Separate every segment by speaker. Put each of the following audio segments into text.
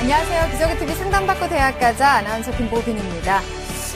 Speaker 1: 안녕하세요. 기적의TV 상담받고 대학 가자 아나운서 김보빈입니다.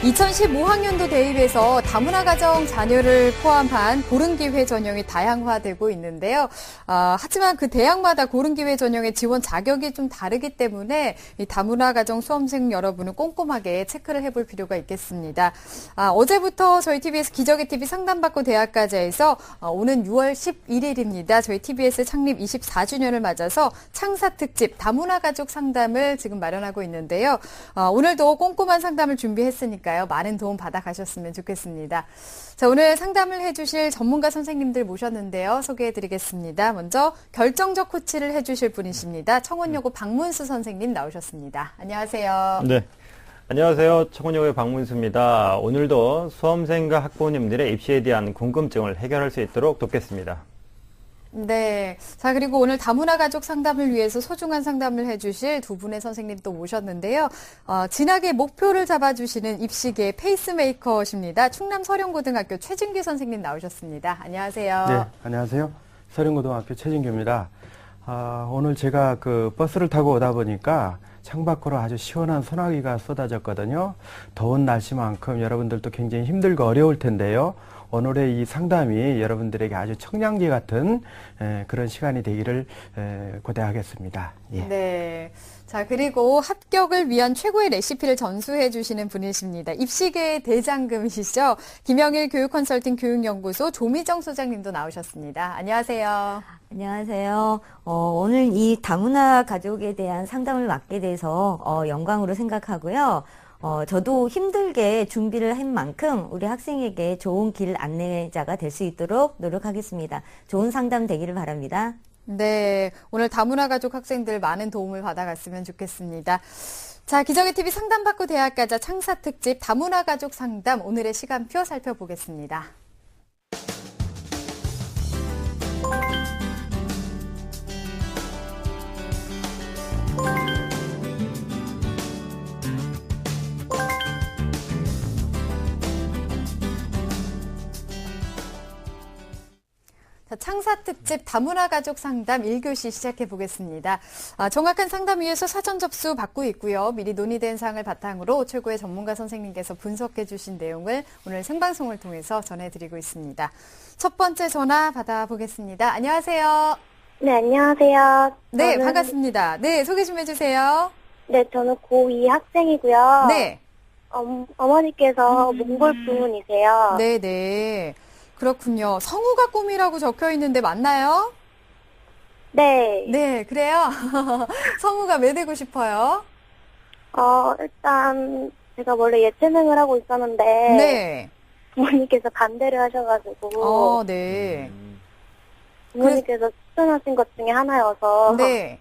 Speaker 1: 2015학년도 대입에서 다문화 가정 자녀를 포함한 고른기회 전형이 다양화되고 있는데요. 하지만 그 대학마다 고른기회 전형의 지원 자격이 좀 다르기 때문에 이 다문화 가정 수험생 여러분은 꼼꼼하게 체크를 해볼 필요가 있겠습니다. 어제부터 저희 TBS 기적의TV 상담받고 대학 가자에서 오는 6월 11일입니다. 저희 TBS 창립 24주년을 맞아서 창사 특집 다문화 가족 상담을 지금 마련하고 있는데요. 오늘도 꼼꼼한 상담을 준비했으니까 많은 도움 받아가셨으면 좋겠습니다. 자, 오늘 상담을 해주실 전문가 선생님들 모셨는데요. 소개해드리겠습니다. 먼저 결정적 코치를 해주실 분이십니다. 청운여고 박문수 선생님 나오셨습니다. 안녕하세요.
Speaker 2: 네, 안녕하세요. 청운여고의 박문수입니다. 오늘도 수험생과 학부모님들의 입시에 대한 궁금증을 해결할 수 있도록 돕겠습니다.
Speaker 1: 네. 자, 그리고 오늘 다문화 가족 상담을 위해서 소중한 상담을 해주실 두 분의 선생님 또 모셨는데요. 진학의 목표를 잡아주시는 입시계의 페이스메이커십니다. 충남 서령고등학교 최진규 선생님 나오셨습니다. 안녕하세요.
Speaker 3: 네, 안녕하세요. 서령고등학교 최진규입니다. 오늘 제가 그 버스를 타고 오다 보니까 창밖으로 아주 시원한 소나기가 쏟아졌거든요. 더운 날씨만큼 여러분들도 굉장히 힘들고 어려울 텐데요. 오늘의 이 상담이 여러분들에게 아주 청량기 같은 그런 시간이 되기를 고대하겠습니다. 예.
Speaker 1: 네. 자, 그리고 합격을 위한 최고의 레시피를 전수해 주시는 분이십니다. 입시계의 대장금이시죠. 김영일 교육컨설팅 교육연구소 조미정 소장님도 나오셨습니다. 안녕하세요.
Speaker 4: 안녕하세요. 오늘 이 다문화 가족에 대한 상담을 맡게 돼서 영광으로 생각하고요. 저도 힘들게 준비를 한 만큼 우리 학생에게 좋은 길 안내자가 될 수 있도록 노력하겠습니다. 좋은 상담 되기를 바랍니다.
Speaker 1: 네, 오늘 다문화 가족 학생들 많은 도움을 받아갔으면 좋겠습니다. 자, 기적의TV 상담받고 대학 가자 창사 특집 다문화 가족 상담 오늘의 시간표 살펴보겠습니다. 창사 특집 다문화 가족 상담 1교시 시작해 보겠습니다. 정확한 상담 위해서 사전 접수 받고 있고요. 미리 논의된 사항을 바탕으로 최고의 전문가 선생님께서 분석해 주신 내용을 오늘 생방송을 통해서 전해드리고 있습니다. 첫 번째 전화 받아보겠습니다. 안녕하세요.
Speaker 5: 네, 안녕하세요.
Speaker 1: 네, 반갑습니다. 네, 소개 좀 해주세요.
Speaker 5: 네, 저는 고2 학생이고요.
Speaker 1: 네.
Speaker 5: 어머니께서 몽골 부문이세요.
Speaker 1: 네, 네. 그렇군요. 성우가 꿈이라고 적혀 있는데 맞나요?
Speaker 5: 네.
Speaker 1: 네, 그래요? 성우가 왜 되고 싶어요?
Speaker 5: 일단 제가 원래 예체능을 하고 있었는데
Speaker 1: 네.
Speaker 5: 부모님께서 반대를 하셔가지고
Speaker 1: 네.
Speaker 5: 부모님께서 추천하신 것 중에 하나여서
Speaker 1: 네.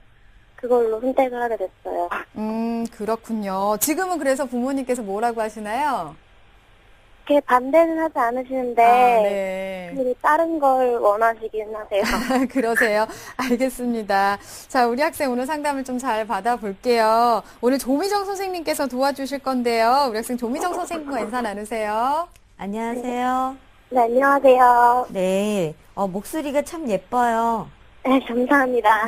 Speaker 5: 그걸로 선택을 하게 됐어요.
Speaker 1: 그렇군요. 지금은 그래서 부모님께서 뭐라고 하시나요?
Speaker 5: 그렇게 반대는 하지 않으시는데
Speaker 1: 네.
Speaker 5: 그리고 다른 걸 원하시긴 하세요.
Speaker 1: 그러세요? 알겠습니다. 자, 우리 학생 오늘 상담을 좀 잘 받아볼게요. 오늘 조미정 선생님께서 도와주실 건데요. 우리 학생 조미정 선생님과 인사 나누세요.
Speaker 4: 안녕하세요.
Speaker 5: 네, 안녕하세요.
Speaker 4: 네, 목소리가 참 예뻐요.
Speaker 5: 네, 감사합니다.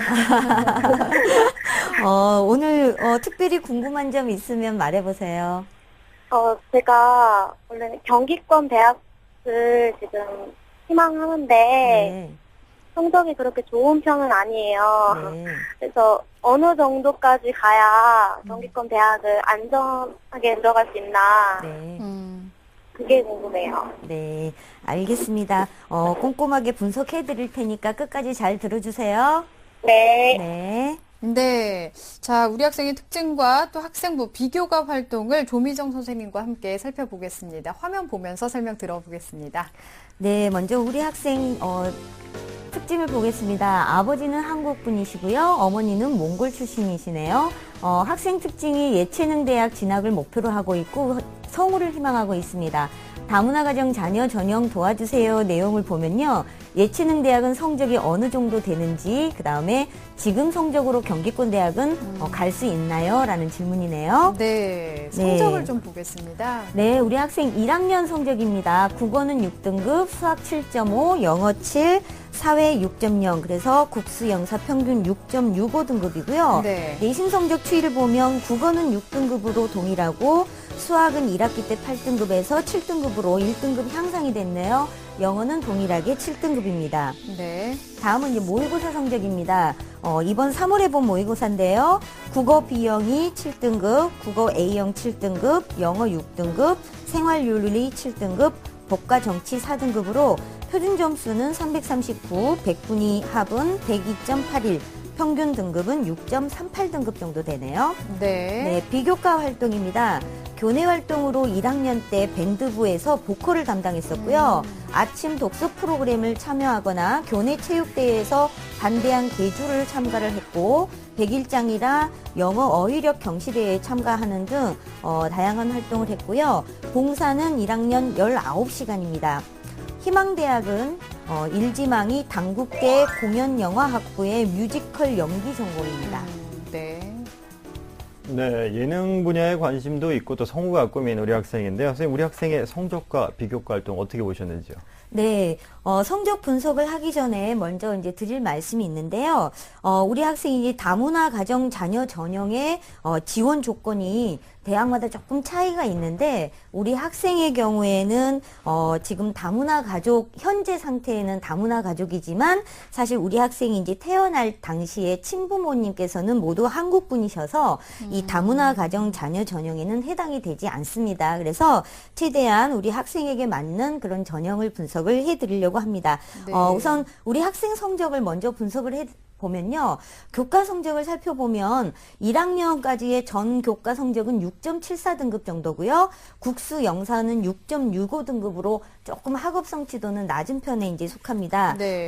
Speaker 4: 오늘 특별히 궁금한 점 있으면 말해보세요.
Speaker 5: 제가 원래 경기권 대학을 지금 희망하는데
Speaker 4: 네.
Speaker 5: 성적이 그렇게 좋은 편은 아니에요.
Speaker 4: 네.
Speaker 5: 그래서 어느 정도까지 가야 경기권 대학을 안전하게 들어갈 수 있나
Speaker 4: 네.
Speaker 5: 그게 궁금해요.
Speaker 4: 네, 알겠습니다. 꼼꼼하게 분석해 드릴 테니까 끝까지 잘 들어주세요.
Speaker 5: 네.
Speaker 4: 네.
Speaker 1: 네. 자, 우리 학생의 특징과 또 학생부 비교과 활동을 조미정 선생님과 함께 살펴보겠습니다. 화면 보면서 설명 들어보겠습니다.
Speaker 4: 네, 먼저 우리 학생 자격증을 보겠습니다. 아버지는 한국 분이시고요. 어머니는 몽골 출신이시네요. 학생 특징이 예체능 대학 진학을 목표로 하고 있고 성우를 희망하고 있습니다. 다문화 가정 자녀 전형 도와주세요 내용을 보면요. 예체능 대학은 성적이 어느 정도 되는지, 그 다음에 지금 성적으로 경기권 대학은 갈 수 있나요? 라는 질문이네요.
Speaker 1: 네, 성적을 좀 보겠습니다.
Speaker 4: 네, 우리 학생 1학년 성적입니다. 국어는 6등급, 수학 7.5, 영어 7, 사회 6.0, 그래서 국수 영사 평균 6.65 등급이고요.
Speaker 1: 네.
Speaker 4: 내신 성적 추이를 보면 국어는 6등급으로 동일하고 수학은 1학기 때 8등급에서 7등급으로 1등급 향상이 됐네요. 영어는 동일하게 7등급입니다.
Speaker 1: 네.
Speaker 4: 다음은 이제 모의고사 성적입니다. 이번 3월에 본 모의고사인데요. 국어 B형이 7등급, 국어 A형 7등급, 영어 6등급, 생활윤리 7등급, 법과 정치 4등급으로 표준 점수는 339, 100분위 합은 102.81, 평균 등급은 6.38등급 정도 되네요.
Speaker 1: 네.
Speaker 4: 네, 비교과 활동입니다. 교내 활동으로 1학년 때 밴드부에서 보컬을 담당했었고요. 아침 독서 프로그램을 참여하거나 교내 체육대회에서 반대한 계주를 참가를 했고, 100일장이라 영어 어휘력 경시대회에 참가하는 등 다양한 활동을 했고요. 봉사는 1학년 19시간입니다. 희망대학은 일지망이 당국대 공연영화학부의 뮤지컬 연기 전공입니다.
Speaker 1: 네.
Speaker 2: 네, 예능 분야에 관심도 있고 또 성우가 꿈인 우리 학생인데요. 선생님, 우리 학생의 성적과 비교과 활동 어떻게 보셨는지요?
Speaker 4: 네, 성적 분석을 하기 전에 먼저 이제 드릴 말씀이 있는데요. 우리 학생이 다문화 가정 자녀 전형의 지원 조건이 대학마다 조금 차이가 있는데, 우리 학생의 경우에는 지금 다문화 가족, 현재 상태에는 다문화 가족이지만 사실 우리 학생이 이제 태어날 당시에 친부모님께서는 모두 한국 분이셔서 이 다문화 가정 자녀 전형에는 해당이 되지 않습니다. 그래서 최대한 우리 학생에게 맞는 그런 전형을 분석을 해드리려고 합니다.
Speaker 1: 네.
Speaker 4: 우선 우리 학생 성적을 먼저 분석을 보면요. 교과 성적을 살펴보면 1학년까지의 전 교과 성적은 6.74등급 정도고요. 국수 영사는 6.65등급으로 조금 학업 성취도는 낮은 편에 이제 속합니다.
Speaker 1: 네.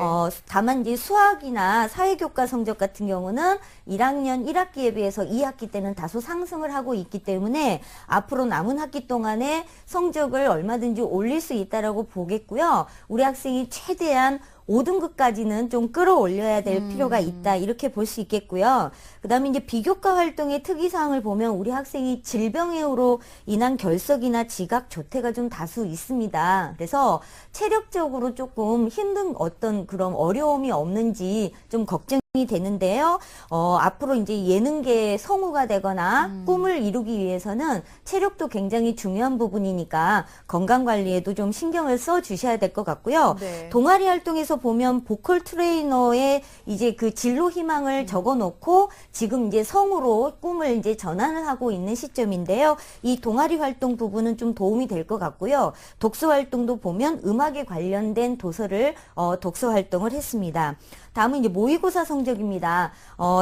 Speaker 4: 다만 이제 수학이나 사회교과 성적 같은 경우는 1학년 1학기에 비해서 2학기 때는 다소 상승을 하고 있기 때문에 앞으로 남은 학기 동안에 성적을 얼마든지 올릴 수 있다라고 보겠고요. 우리 학생이 최대한 5등급까지는 좀 끌어올려야 될 필요가 있다. 이렇게 볼 수 있겠고요. 그 다음에 이제 비교과 활동의 특이사항을 보면 우리 학생이 질병으로 인한 결석이나 지각, 조퇴가 좀 다수 있습니다. 그래서 체력적으로 조금 힘든 어떤 그런 어려움이 없는지 좀 걱정이 되는데요. 앞으로 이제 예능계의 성우가 되거나 꿈을 이루기 위해서는 체력도 굉장히 중요한 부분이니까 건강 관리에도 좀 신경을 써 주셔야 될 것 같고요.
Speaker 1: 네.
Speaker 4: 동아리 활동에서 보면 보컬 트레이너의 이제 그 진로 희망을 적어 놓고 지금 이제 성우로 꿈을 이제 전환을 하고 있는 시점인데요. 이 동아리 활동 부분은 좀 도움이 될 것 같고요. 독서 활동도 보면 음악에 관련된 도서를 독서 활동을 했습니다. 다음은 이제 모의고사 성적입니다.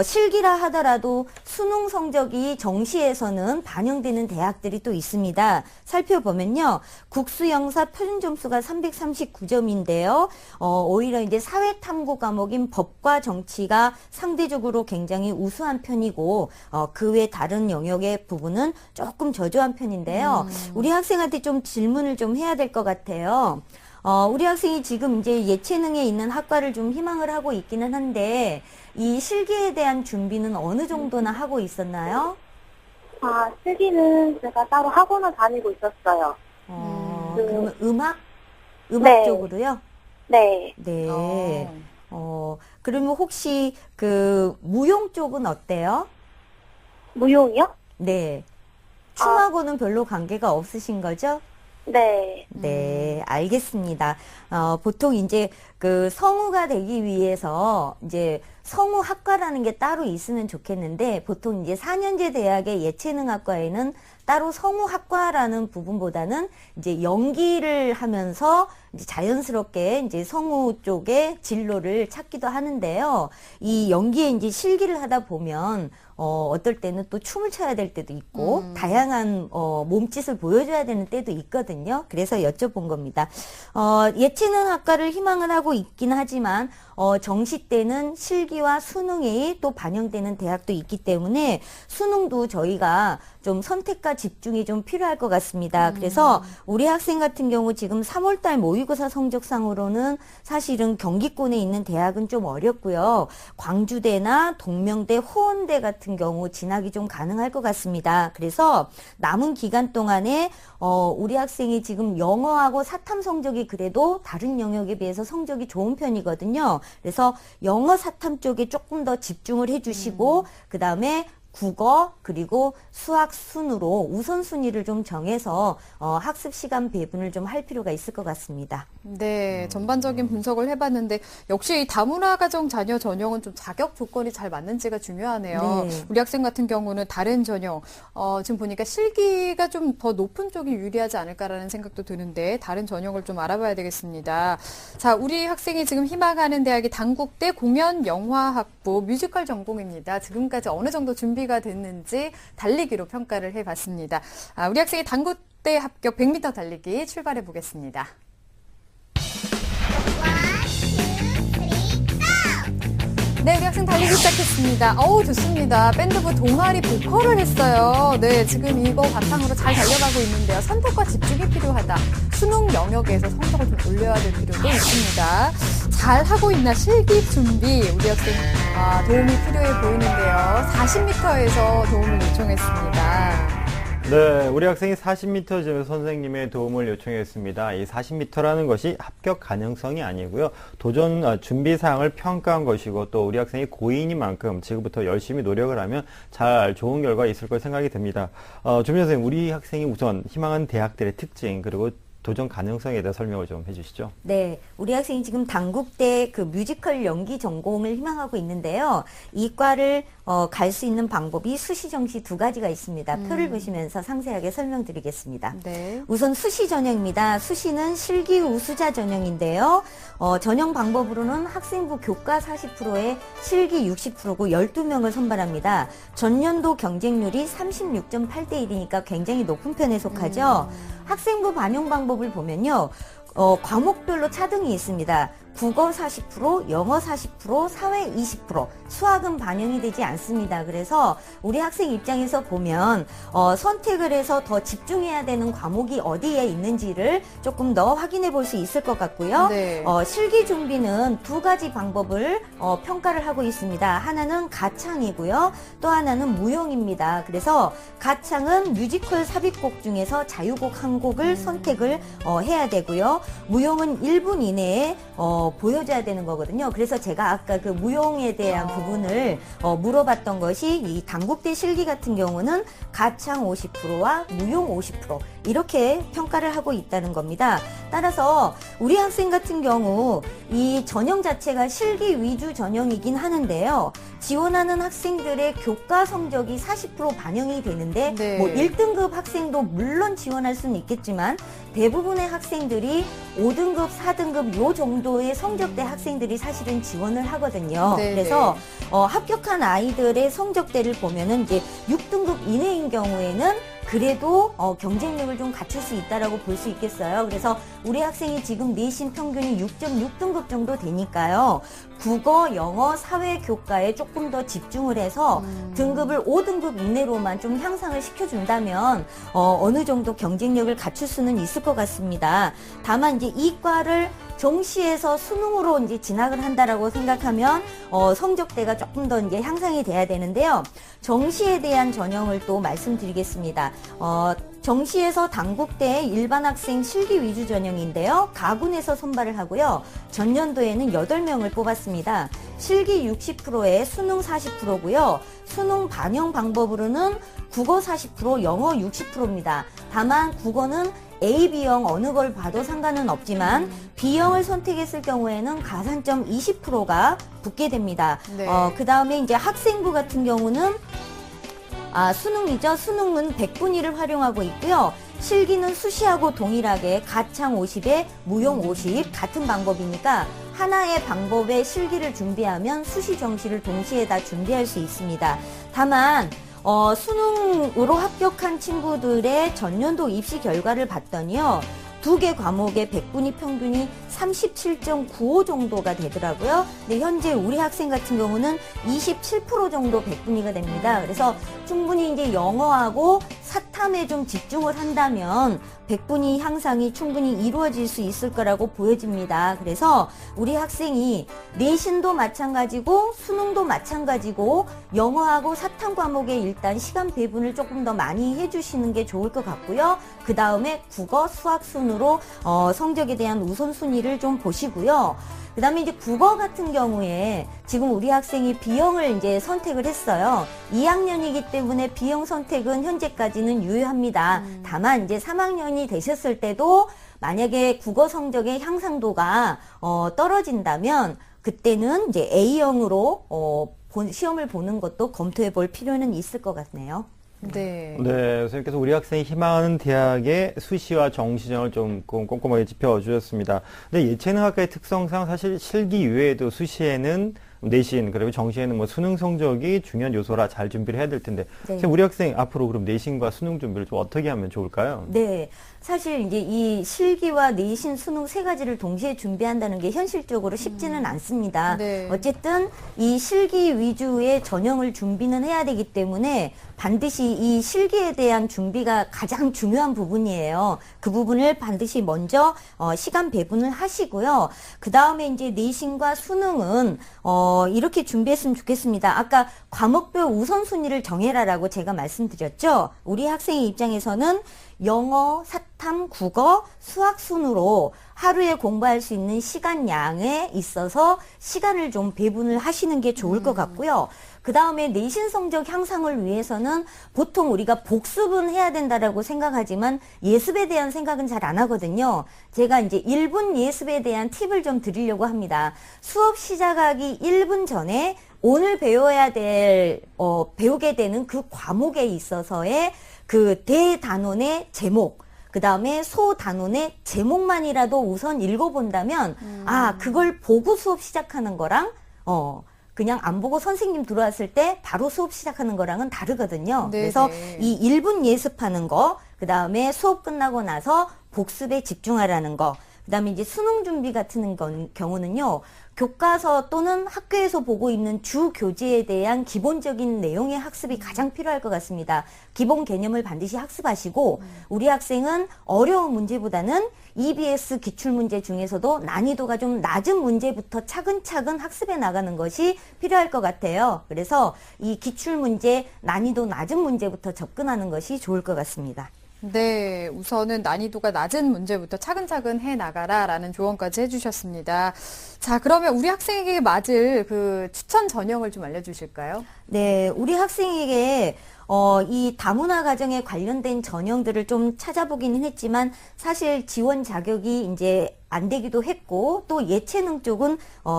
Speaker 4: 실기라 하더라도 수능 성적이 정시에서는 반영되는 대학들이 또 있습니다. 살펴보면요. 국수영사 표준 점수가 339점인데요. 오히려 이제 사회탐구 과목인 법과 정치가 상대적으로 굉장히 우수한 편이고, 그 외 다른 영역의 부분은 조금 저조한 편인데요. 우리 학생한테 좀 질문을 좀 해야 될 것 같아요. 우리 학생이 지금 이제 예체능에 있는 학과를 좀 희망을 하고 있기는 한데, 이 실기에 대한 준비는 어느 정도나 하고 있었나요?
Speaker 5: 실기는 제가 따로 학원을 다니고 있었어요.
Speaker 4: 그러면 음악
Speaker 5: 네.
Speaker 4: 쪽으로요?
Speaker 5: 네.
Speaker 4: 네. 그러면 혹시 그 무용 쪽은 어때요?
Speaker 5: 무용이요?
Speaker 4: 네. 춤하고는 별로 관계가 없으신 거죠?
Speaker 5: 네.
Speaker 4: 네, 알겠습니다. 보통 이제 그 성우가 되기 위해서 이제 성우학과라는 게 따로 있으면 좋겠는데, 보통 이제 4년제 대학의 예체능학과에는 따로 성우학과라는 부분보다는 이제 연기를 하면서 이제 자연스럽게 이제 성우 쪽의 진로를 찾기도 하는데요. 이 연기에 이제 실기를 하다 보면 어떨 때는 또 춤을 춰야 될 때도 있고, 다양한 몸짓을 보여줘야 되는 때도 있거든요. 그래서 여쭤본 겁니다. 예체능학과를 희망을 하고 있긴 하지만 정시 때는 실기와 수능이 또 반영되는 대학도 있기 때문에 수능도 저희가 좀 선택과 집중이 좀 필요할 것 같습니다. 그래서 우리 학생 같은 경우 지금 3월달 모의고사 성적상으로는 사실은 경기권에 있는 대학은 좀 어렵고요. 광주대나 동명대, 호원대 같은 경우 진학이 좀 가능할 것 같습니다. 그래서 남은 기간 동안에 우리 학생이 지금 영어하고 사탐 성적이 그래도 다른 영역에 비해서 성적이 좋은 편이거든요. 그래서 영어 사탐 쪽에 조금 더 집중을 해주시고 그 다음에 국어 그리고 수학 순으로 우선순위를 좀 정해서 학습 시간 배분을 좀 할 필요가 있을 것 같습니다.
Speaker 1: 네, 전반적인 분석을 해봤는데 역시 이 다문화 가정 자녀 전형은 좀 자격 조건이 잘 맞는지가 중요하네요.
Speaker 4: 네.
Speaker 1: 우리 학생 같은 경우는 다른 전형, 지금 보니까 실기가 좀 더 높은 쪽이 유리하지 않을까라는 생각도 드는데 다른 전형을 좀 알아봐야 되겠습니다. 자, 우리 학생이 지금 희망하는 대학이 단국대 공연영화학부 뮤지컬 전공입니다. 지금까지 어느 정도 준비가 됐는지 달리기로 평가를 해봤습니다. 우리 학생이 단국대 합격 100m 달리기 출발해 보겠습니다. 네, 우리 학생 달리기 시작했습니다. 좋습니다. 밴드부 동아리 보컬을 했어요. 네, 지금 이거 바탕으로 잘 달려가고 있는데요. 선택과 집중이 필요하다. 수능 영역에서 성적을 좀 올려야 될 필요도 있습니다. 잘 하고 있나 실기 준비 우리 학생 도움이 필요해 보이는데요. 40m에서 도움을 요청했습니다.
Speaker 2: 네, 우리 학생이 40m 지금 선생님의 도움을 요청했습니다. 이 40m라는 것이 합격 가능성이 아니고요. 도전 준비 사항을 평가한 것이고 또 우리 학생이 고인인 만큼 지금부터 열심히 노력을 하면 잘 좋은 결과 있을 걸 생각이 듭니다. 조민 선생님, 우리 학생이 우선 희망하는 대학들의 특징 그리고 도전 가능성에 대해 설명을 좀 해주시죠.
Speaker 4: 네, 우리 학생이 지금 단국대 그 뮤지컬 연기 전공을 희망하고 있는데요. 이 과를 갈 수 있는 방법이 수시, 정시 두 가지가 있습니다. 표를 보시면서 상세하게 설명드리겠습니다.
Speaker 1: 네.
Speaker 4: 우선 수시 전형입니다. 수시는 실기 우수자 전형인데요. 전형 방법으로는 학생부 교과 40%에 실기 60%고 12명을 선발합니다. 전년도 경쟁률이 36.8대 1이니까 굉장히 높은 편에 속하죠. 학생부 반영 방법을 보면요. 과목별로 차등이 있습니다. 국어 40%, 영어 40%, 사회 20%, 수학은 반영이 되지 않습니다. 그래서 우리 학생 입장에서 보면 선택을 해서 더 집중해야 되는 과목이 어디에 있는지를 조금 더 확인해 볼 수 있을 것 같고요.
Speaker 1: 네.
Speaker 4: 실기 준비는 두 가지 방법을 평가를 하고 있습니다. 하나는 가창이고요. 또 하나는 무용입니다. 그래서 가창은 뮤지컬 삽입곡 중에서 자유곡 한 곡을 선택을 해야 되고요. 무용은 1분 이내에 보여줘야 되는 거거든요. 그래서 제가 아까 그 무용에 대한 부분을 물어봤던 것이 이 단국대 실기 같은 경우는 가창 50%와 무용 50% 이렇게 평가를 하고 있다는 겁니다. 따라서 우리 학생 같은 경우 이 전형 자체가 실기 위주 전형이긴 하는데요. 지원하는 학생들의 교과 성적이 40% 반영이 되는데
Speaker 1: 네.
Speaker 4: 뭐 1등급 학생도 물론 지원할 수는 있겠지만 대부분의 학생들이 5등급, 4등급 요 정도의 성적대 학생들이 사실은 지원을 하거든요.
Speaker 1: 네,
Speaker 4: 그래서 합격한 아이들의 성적대를 보면은 이제 6등급 이내인 경우에는 그래도 경쟁력을 좀 갖출 수 있다라고 볼 수 있겠어요. 그래서 우리 학생이 지금 내신 평균이 6.6등급 정도 되니까요. 국어, 영어, 사회 교과에 조금 더 집중을 해서 등급을 5등급 이내로만 좀 향상을 시켜준다면 어느 정도 경쟁력을 갖출 수는 있을 것 같습니다. 다만 이제 이 과를 정시에서 수능으로 이제 진학을 한다라고 생각하면 성적대가 조금 더 이제 향상이 돼야 되는데요. 정시에 대한 전형을 또 말씀드리겠습니다. 정시에서 단국대 일반 학생 실기 위주 전형인데요. 가군에서 선발을 하고요. 전년도에는 8명을 뽑았습니다. 실기 60%에 수능 40%고요. 수능 반영 방법으로는 국어 40%, 영어 60%입니다. 다만 국어는 A, B형 어느 걸 봐도 상관은 없지만 B형을 선택했을 경우에는 가산점 20%가 붙게 됩니다.
Speaker 1: 네.
Speaker 4: 그 다음에 이제 학생부 같은 경우는 수능이죠. 수능은 100분위를 활용하고 있고요. 실기는 수시하고 동일하게 가창 50에 무용 50 같은 방법이니까 하나의 방법에 실기를 준비하면 수시 정시를 동시에 다 준비할 수 있습니다. 다만 수능으로 합격한 친구들의 전년도 입시 결과를 봤더니요. 두 개 과목의 100분위 평균이 37.95 정도가 되더라고요. 근데 현재 우리 학생 같은 경우는 27% 정도 100분위가 됩니다. 그래서 충분히 이제 영어하고 사탐에 좀 집중을 한다면 100분위 향상이 충분히 이루어질 수 있을 거라고 보여집니다. 그래서 우리 학생이 내신도 마찬가지고 수능도 마찬가지고 영어하고 사탐 과목에 일단 시간 배분을 조금 더 많이 해주시는 게 좋을 것 같고요. 그 다음에 국어, 수학 순으로 성적에 대한 우선순위를 좀 보시고요. 그 다음에 이제 국어 같은 경우에 지금 우리 학생이 B형을 이제 선택을 했어요. 2학년이기 때문에 B형 선택은 현재까지는 유효합니다. 다만 이제 3학년이 되셨을 때도 만약에 국어 성적의 향상도가 떨어진다면 그때는 이제 A형으로 시험을 보는 것도 검토해 볼 필요는 있을 것 같네요.
Speaker 1: 네.
Speaker 2: 네, 선생님께서 우리 학생이 희망하는 대학의 수시와 정시전을 좀 꼼꼼하게 짚어주셨습니다. 근데 예체능학과의 특성상 사실 실기 이외에도 수시에는 내신, 그리고 정시에는 뭐 수능 성적이 중요한 요소라 잘 준비를 해야 될 텐데,
Speaker 4: 네.
Speaker 2: 우리 학생 앞으로 그럼 내신과 수능 준비를 좀 어떻게 하면 좋을까요?
Speaker 4: 네. 사실 이제 이 실기와 내신, 수능 세 가지를 동시에 준비한다는 게 현실적으로 쉽지는 않습니다.
Speaker 1: 네.
Speaker 4: 어쨌든 이 실기 위주의 전형을 준비는 해야 되기 때문에 반드시 이 실기에 대한 준비가 가장 중요한 부분이에요. 그 부분을 반드시 먼저 시간 배분을 하시고요. 그 다음에 이제 내신과 수능은 이렇게 준비했으면 좋겠습니다. 아까 과목별 우선순위를 정해라라고 제가 말씀드렸죠. 우리 학생의 입장에서는 영어, 사탐, 국어, 수학 순으로 하루에 공부할 수 있는 시간량에 있어서 시간을 좀 배분을 하시는 게 좋을 것 같고요. 그 다음에 내신 성적 향상을 위해서는 보통 우리가 복습은 해야 된다라고 생각하지만 예습에 대한 생각은 잘 안 하거든요. 제가 이제 1분 예습에 대한 팁을 좀 드리려고 합니다. 수업 시작하기 1분 전에 오늘 배우게 되는 그 과목에 있어서의 그 대단원의 제목, 그 다음에 소단원의 제목만이라도 우선 읽어본다면, 그걸 보고 수업 시작하는 거랑, 그냥 안 보고 선생님 들어왔을 때 바로 수업 시작하는 거랑은 다르거든요.
Speaker 1: 네네.
Speaker 4: 그래서 이 1분 예습하는 거, 그 다음에 수업 끝나고 나서 복습에 집중하라는 거, 그 다음에 이제 수능 준비 같은 경우는요, 교과서 또는 학교에서 보고 있는 주 교재에 대한 기본적인 내용의 학습이 가장 필요할 것 같습니다. 기본 개념을 반드시 학습하시고, 우리 학생은 어려운 문제보다는 EBS 기출문제 중에서도 난이도가 좀 낮은 문제부터 차근차근 학습해 나가는 것이 필요할 것 같아요. 그래서 이 기출문제, 난이도 낮은 문제부터 접근하는 것이 좋을 것 같습니다.
Speaker 1: 네, 우선은 난이도가 낮은 문제부터 차근차근 해 나가라라는 조언까지 해주셨습니다. 자, 그러면 우리 학생에게 맞을 그 추천 전형을 좀 알려주실까요?
Speaker 4: 네, 우리 학생에게 이 다문화 가정에 관련된 전형들을 좀 찾아보기는 했지만 사실 지원 자격이 이제 안 되기도 했고 또 예체능 쪽은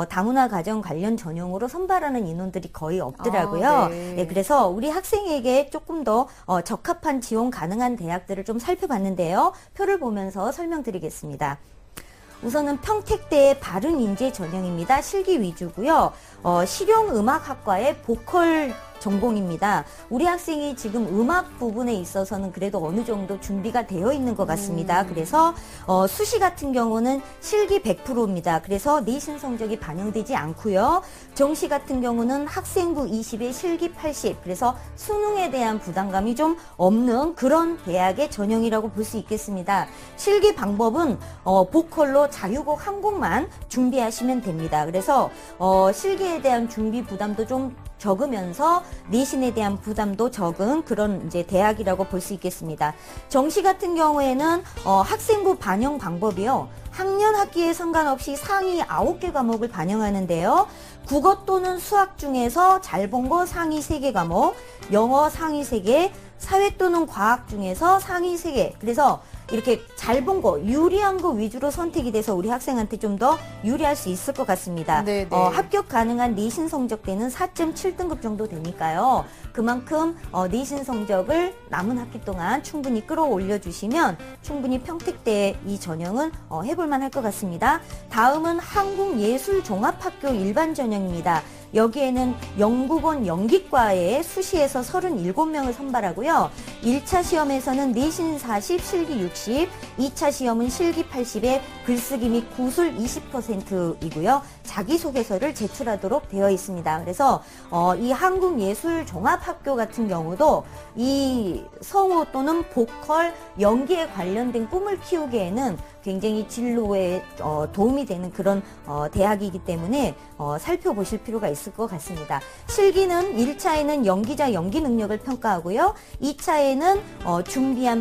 Speaker 4: 다문화 가정 관련 전형으로 선발하는 인원들이 거의 없더라고요. 네, 그래서 우리 학생에게 조금 더 적합한 지원 가능한 대학들을 좀 살펴봤는데요. 표를 보면서 설명드리겠습니다. 우선은 평택대의 바른인재 전형입니다. 실기 위주고요. 실용음악학과의 보컬 전공입니다. 우리 학생이 지금 음악 부분에 있어서는 그래도 어느 정도 준비가 되어 있는 것 같습니다. 그래서 수시 같은 경우는 실기 100%입니다. 그래서 내신 성적이 반영되지 않고요. 정시 같은 경우는 학생부 20에 실기 80. 그래서 수능에 대한 부담감이 좀 없는 그런 대학의 전형이라고 볼 수 있겠습니다. 실기 방법은 보컬로 자유곡 한 곡만 준비하시면 됩니다. 그래서 실기에 대한 준비 부담도 좀 적으면서 내신에 대한 부담도 적은 그런 이제 대학이라고 볼 수 있겠습니다. 정시 같은 경우에는 학생부 반영 방법이요. 학년 학기에 상관없이 상위 9개 과목을 반영하는데요. 국어 또는 수학 중에서 잘 본 거 상위 3개 과목, 영어 상위 3개, 사회 또는 과학 중에서 상위 3개. 그래서 이렇게 잘 본 거, 유리한 거 위주로 선택이 돼서 우리 학생한테 좀 더 유리할 수 있을 것 같습니다.
Speaker 1: 네네.
Speaker 4: 합격 가능한 내신 성적대는 4.7등급 정도 되니까요. 그만큼 내신 성적을 남은 학기 동안 충분히 끌어올려 주시면 충분히 평택대 이 전형은 해볼만 할 것 같습니다. 다음은 한국예술종합학교 일반 전형입니다. 여기에는 영국원 연기과에 수시에서 37명을 선발하고요. 1차 시험에서는 내신 40, 실기 60, 2차 시험은 실기 80에 글쓰기 및 구술 20%이고요. 자기소개서를 제출하도록 되어 있습니다. 그래서 이 한국예술종합학교 같은 경우도 이 성우 또는 보컬, 연기에 관련된 꿈을 키우기에는 굉장히 진로에 도움이 되는 그런 대학이기 때문에 살펴보실 필요가 있을 것 같습니다. 실기는 1차에는 연기자 연기 능력을 평가하고요. 2차에는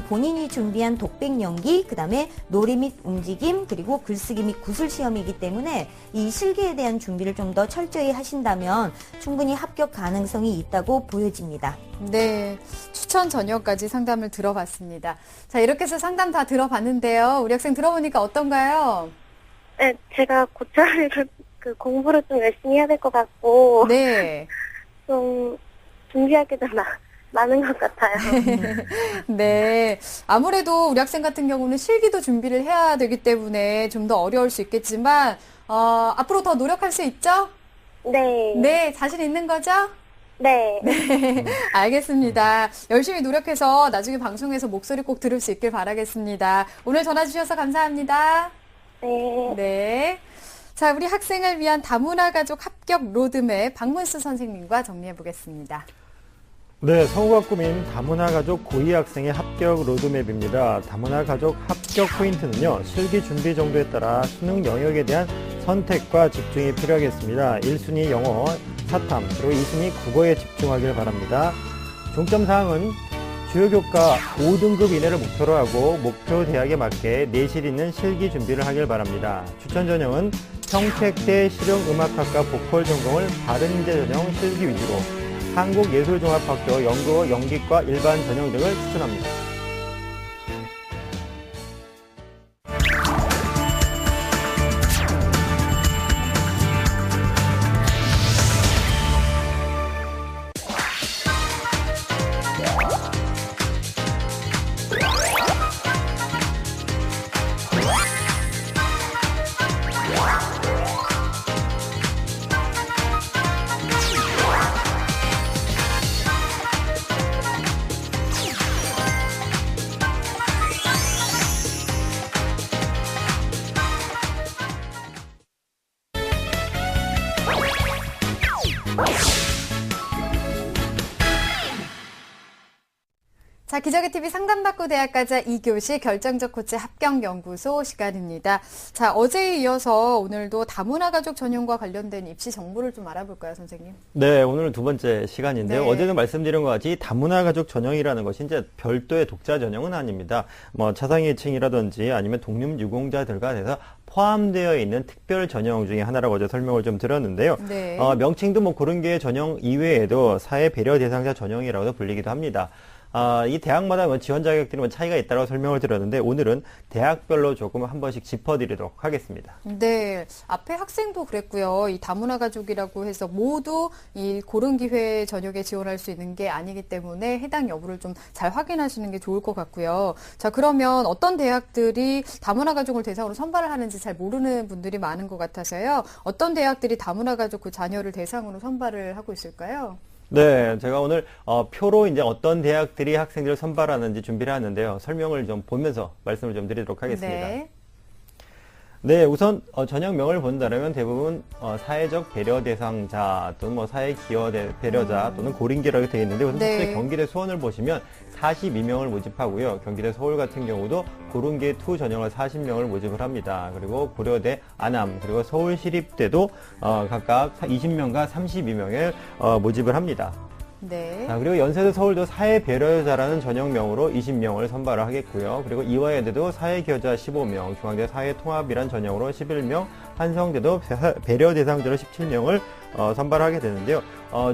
Speaker 4: 본인이 준비한 독백 연기, 그 다음에 노래 및 움직임, 그리고 글쓰기 및 구술 시험이기 때문에 이 실기에 대한 준비를 좀 더 철저히 하신다면 충분히 합격 가능성이 있다고 보여집니다.
Speaker 1: 네, 추천 전형까지 상담을 들어봤습니다. 자, 이렇게 해서 상담 다 들어봤는데요. 우리 학생 들어보니까 어떤가요?
Speaker 5: 네, 제가 고철을 공부를 좀 열심히 해야 될 것 같고,
Speaker 1: 네.
Speaker 5: 좀 준비할 게 좀 많은 것 같아요.
Speaker 1: 네. 아무래도 우리 학생 같은 경우는 실기도 준비를 해야 되기 때문에 좀 더 어려울 수 있겠지만, 앞으로 더 노력할 수 있죠?
Speaker 5: 네.
Speaker 1: 네, 자신 있는 거죠?
Speaker 5: 네.
Speaker 1: 네, 알겠습니다. 열심히 노력해서 나중에 방송에서 목소리 꼭 들을 수 있길 바라겠습니다. 오늘 전화 주셔서 감사합니다.
Speaker 5: 네.
Speaker 1: 네. 자, 우리 학생을 위한 다문화 가족 합격 로드맵 박문수 선생님과 정리해 보겠습니다.
Speaker 2: 네, 성우가 꾸민 다문화 가족 고2 학생의 합격 로드맵입니다. 다문화 가족 합격 포인트는요, 실기 준비 정도에 따라 수능 영역에 대한 선택과 집중이 필요하겠습니다. 1순위 영어, 사탐, 그리고 2순위 국어에 집중하길 바랍니다. 중점 사항은 주요 교과 5등급 이내를 목표로 하고 목표 대학에 맞게 내실 있는 실기 준비를 하길 바랍니다. 추천 전형은 평택대 실용음악학과 보컬 전공을 바른인재 전형 실기 위주로, 한국예술종합학교 연극, 연기과 일반 전형 등을 추천합니다.
Speaker 1: 자, 기적의 TV 상담받고 대학가자 2교시 결정적 코치 합격연구소 시간입니다. 자, 어제에 이어서 오늘도 다문화 가족 전형과 관련된 입시 정보를 좀 알아볼까요, 선생님?
Speaker 2: 네, 오늘은 두 번째 시간인데요.
Speaker 1: 네.
Speaker 2: 어제도 말씀드린 것 같이 다문화 가족 전형이라는 것이 이제 별도의 독자 전형은 아닙니다. 뭐 차상위층이라든지 아니면 독립 유공자들과 해서 포함되어 있는 특별 전형 중에 하나라고 어제 설명을 좀 드렸는데요.
Speaker 1: 네.
Speaker 2: 명칭도 뭐 그런 게 전형 이외에도 사회 배려 대상자 전형이라고도 불리기도 합니다. 이 대학마다 뭐 지원 자격들이 뭐 차이가 있다고 설명을 드렸는데 오늘은 대학별로 조금 한 번씩 짚어드리도록 하겠습니다.
Speaker 1: 네, 앞에 학생도 그랬고요. 이 다문화 가족이라고 해서 모두 이 고른 기회 전형에 지원할 수 있는 게 아니기 때문에 해당 여부를 좀 잘 확인하시는 게 좋을 것 같고요. 자, 그러면 어떤 대학들이 다문화 가족을 대상으로 선발을 하는지 잘 모르는 분들이 많은 것 같아서요. 어떤 대학들이 다문화 가족 그 자녀를 대상으로 선발을 하고 있을까요?
Speaker 2: 네, 제가 오늘 표로 이제 어떤 대학들이 학생들을 선발하는지 준비를 하는데요. 설명을 좀 보면서 말씀을 좀 드리도록 하겠습니다.
Speaker 1: 네.
Speaker 2: 네, 우선 전형명을 본다면 대부분 사회적 배려 대상자 또는 뭐 사회 기여 배려자 또는 고린기라고 되어 있는데 우선
Speaker 1: 네.
Speaker 2: 특히 경기대 수원을 보시면 42명을 모집하고요. 경기대 서울 같은 경우도 고른기 2 전형을 40명을 모집을 합니다. 그리고 고려대 안암 그리고 서울시립대도 각각 20명과 32명을 모집을 합니다.
Speaker 1: 네.
Speaker 2: 그리고 연세대 서울도 사회배려자라는 전형명으로 20명을 선발을 하겠고요. 그리고 이화여대도 사회기여자 15명, 중앙대 사회통합이란 전형으로 11명, 한성대도 배려 대상자로 17명을 선발하게 되는데요.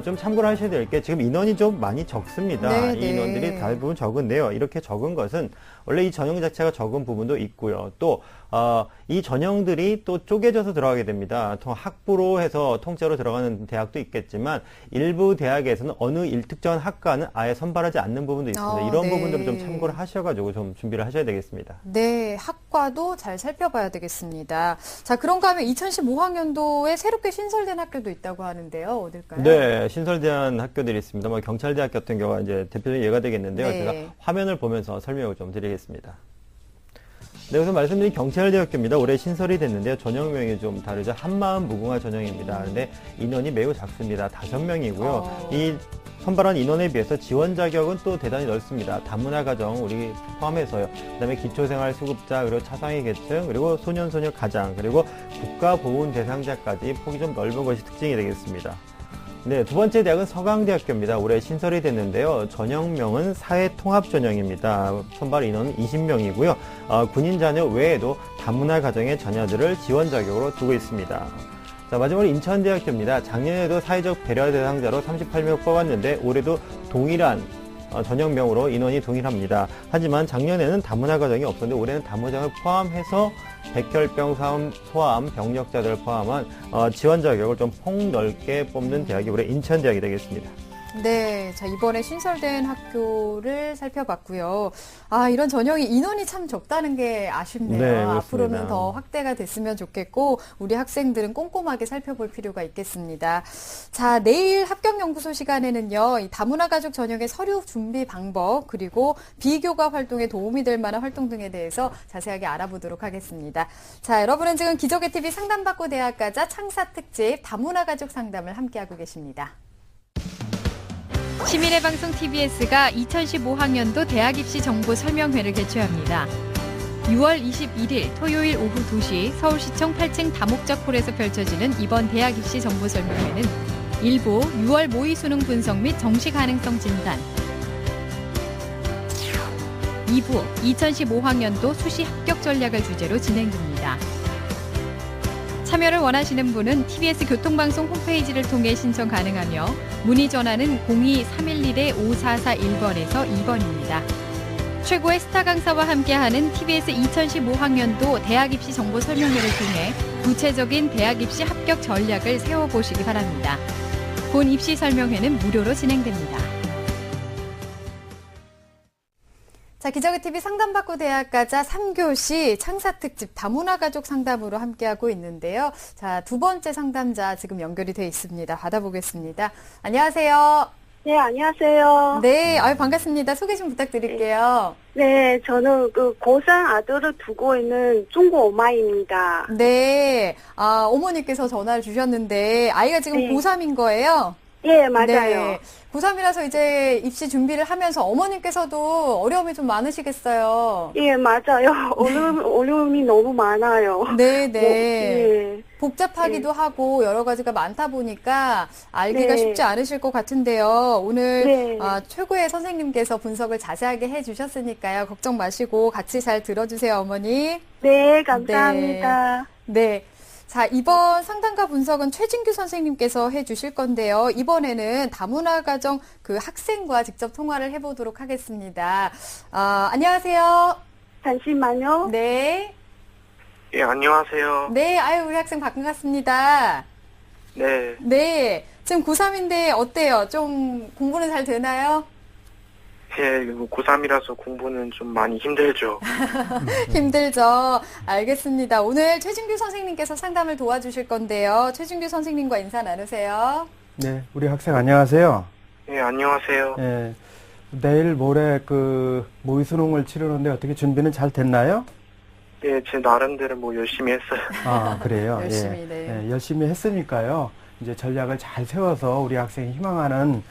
Speaker 2: 좀 참고를 하셔야 될 게 지금 인원이 좀 많이 적습니다.
Speaker 1: 네,
Speaker 2: 이
Speaker 1: 네.
Speaker 2: 인원들이 대부분 적은데요. 이렇게 적은 것은 원래 이 전형 자체가 적은 부분도 있고요. 또 이 전형들이 또 쪼개져서 들어가게 됩니다. 학부로 해서 통째로 들어가는 대학도 있겠지만 일부 대학에서는 어느 일특정 학과는 아예 선발하지 않는 부분도 있습니다. 이런
Speaker 1: 네.
Speaker 2: 부분들을 좀 참고를 하셔가지고 좀 준비를 하셔야 되겠습니다.
Speaker 1: 네, 학과도 잘 살펴봐야 되겠습니다. 자, 그런가 하면 2015학년도에 새롭게 신설된 학교도 있다고 하는데요. 어딜까요?
Speaker 2: 네, 신설된 학교들이 있습니다. 뭐 경찰대학 같은 경우가 이제 대표적인 예가 되겠는데요.
Speaker 1: 네.
Speaker 2: 제가 화면을 보면서 설명을 좀 드리겠습니다. 네, 우선 말씀드린 경찰대학교입니다. 올해 신설이 됐는데요. 전형명이 좀 다르죠. 한마음 무궁화 전형입니다. 그런데 인원이 매우 작습니다. 5명이고요. 이 선발한 인원에 비해서 지원 자격은 또 대단히 넓습니다. 다문화 가정 우리 포함해서요. 그다음에 기초생활 수급자 그리고 차상위 계층 그리고 소년소녀 가장 그리고 국가보훈 대상자까지 폭이 좀 넓은 것이 특징이 되겠습니다. 네, 두 번째 대학은 서강대학교입니다. 올해 신설이 됐는데요. 전형명은 사회통합전형입니다. 선발 인원은 20명이고요. 군인 자녀 외에도 다문화 가정의 자녀들을 지원 자격으로 두고 있습니다. 자, 마지막으로 인천대학교입니다. 작년에도 사회적 배려 대상자로 38명 뽑았는데 올해도 동일한 전형명으로 인원이 동일합니다. 하지만 작년에는 다문화 가정이 없었는데 올해는 다문화를 포함해서 백혈병, 소아암, 병력자들을 포함한 지원 자격을 좀 폭넓게 뽑는 대학이 올해 인천대학이 되겠습니다.
Speaker 1: 네, 자, 이번에 신설된 학교를 살펴봤고요. 이런 전형이 인원이 참 적다는 게 아쉽네요.
Speaker 2: 네, 그렇습니다.
Speaker 1: 앞으로는 더 확대가 됐으면 좋겠고, 우리 학생들은 꼼꼼하게 살펴볼 필요가 있겠습니다. 자, 내일 합격연구소 시간에는요, 이 다문화 가족 전형의 서류 준비 방법, 그리고 비교과 활동에 도움이 될 만한 활동 등에 대해서 자세하게 알아보도록 하겠습니다. 자, 여러분은 지금 기적의 TV 상담받고 대학 가자 창사 특집 다문화 가족 상담을 함께하고 계십니다.
Speaker 6: 시민의 방송 TBS가 2015학년도 대학 입시 정보 설명회를 개최합니다. 6월 21일 토요일 오후 2시 서울시청 8층 다목적 홀에서 펼쳐지는 이번 대학 입시 정보 설명회는 1부 6월 모의 수능 분석 및 정시 가능성 진단, 2부 2015학년도 수시 합격 전략을 주제로 진행됩니다. 참여를 원하시는 분은 TBS 교통방송 홈페이지를 통해 신청 가능하며 문의 전화는 02-311-5441번에서 2번입니다. 최고의 스타 강사와 함께하는 TBS 2015학년도 대학 입시 정보 설명회를 통해 구체적인 대학 입시 합격 전략을 세워보시기 바랍니다. 본 입시 설명회는 무료로 진행됩니다.
Speaker 1: 자, 기적의 TV 상담받고 대학 가자 3교시 창사 특집 다문화 가족 상담으로 함께하고 있는데요. 자, 두 번째 상담자 지금 연결이 돼 있습니다. 받아보겠습니다. 안녕하세요.
Speaker 5: 네, 안녕하세요.
Speaker 1: 네, 반갑습니다. 소개 좀 부탁드릴게요.
Speaker 5: 네, 저는 고3 아들을 두고 있는 중고 엄마입니다.
Speaker 1: 네, 어머니께서 전화를 주셨는데 아이가 지금
Speaker 5: 네.
Speaker 1: 고3인 거예요?
Speaker 5: 예, 맞아요.
Speaker 1: 네. 고3이라서 이제 입시 준비를 하면서 어머님께서도 어려움이 좀 많으시겠어요.
Speaker 5: 예, 맞아요. 어려움이 너무 많아요.
Speaker 1: 네네.
Speaker 5: 예.
Speaker 1: 복잡하기도 하고 여러 가지가 많다 보니까 알기가
Speaker 5: 네.
Speaker 1: 쉽지 않으실 것 같은데요. 오늘
Speaker 5: 네.
Speaker 1: 최고의 선생님께서 분석을 자세하게 해주셨으니까요. 걱정 마시고 같이 잘 들어주세요, 어머니.
Speaker 5: 네, 감사합니다.
Speaker 1: 네. 자, 이번 상담과 분석은 최진규 선생님께서 해주실 건데요. 이번에는 다문화 가정 그 학생과 직접 통화를 해보도록 하겠습니다. 안녕하세요.
Speaker 5: 잠시만요.
Speaker 1: 네.
Speaker 7: 예, 안녕하세요.
Speaker 1: 네, 우리 학생 반갑습니다.
Speaker 7: 네,
Speaker 1: 네. 지금 고3인데 어때요? 좀 공부는 잘 되나요?
Speaker 7: 예, 고3이라서 공부는 좀 많이 힘들죠.
Speaker 1: 힘들죠. 알겠습니다. 오늘 최진규 선생님께서 상담을 도와주실 건데요. 최진규 선생님과 인사 나누세요.
Speaker 3: 네, 우리 학생 안녕하세요.
Speaker 7: 예, 안녕하세요.
Speaker 3: 예, 내일 모레 그 모의 수능을 치르는데 어떻게 준비는 잘 됐나요?
Speaker 7: 예, 제 나름대로 열심히 했어요.
Speaker 3: 그래요.
Speaker 1: 열심히, 네.
Speaker 3: 열심히 했으니까요. 이제 전략을 잘 세워서 우리 학생이 희망하는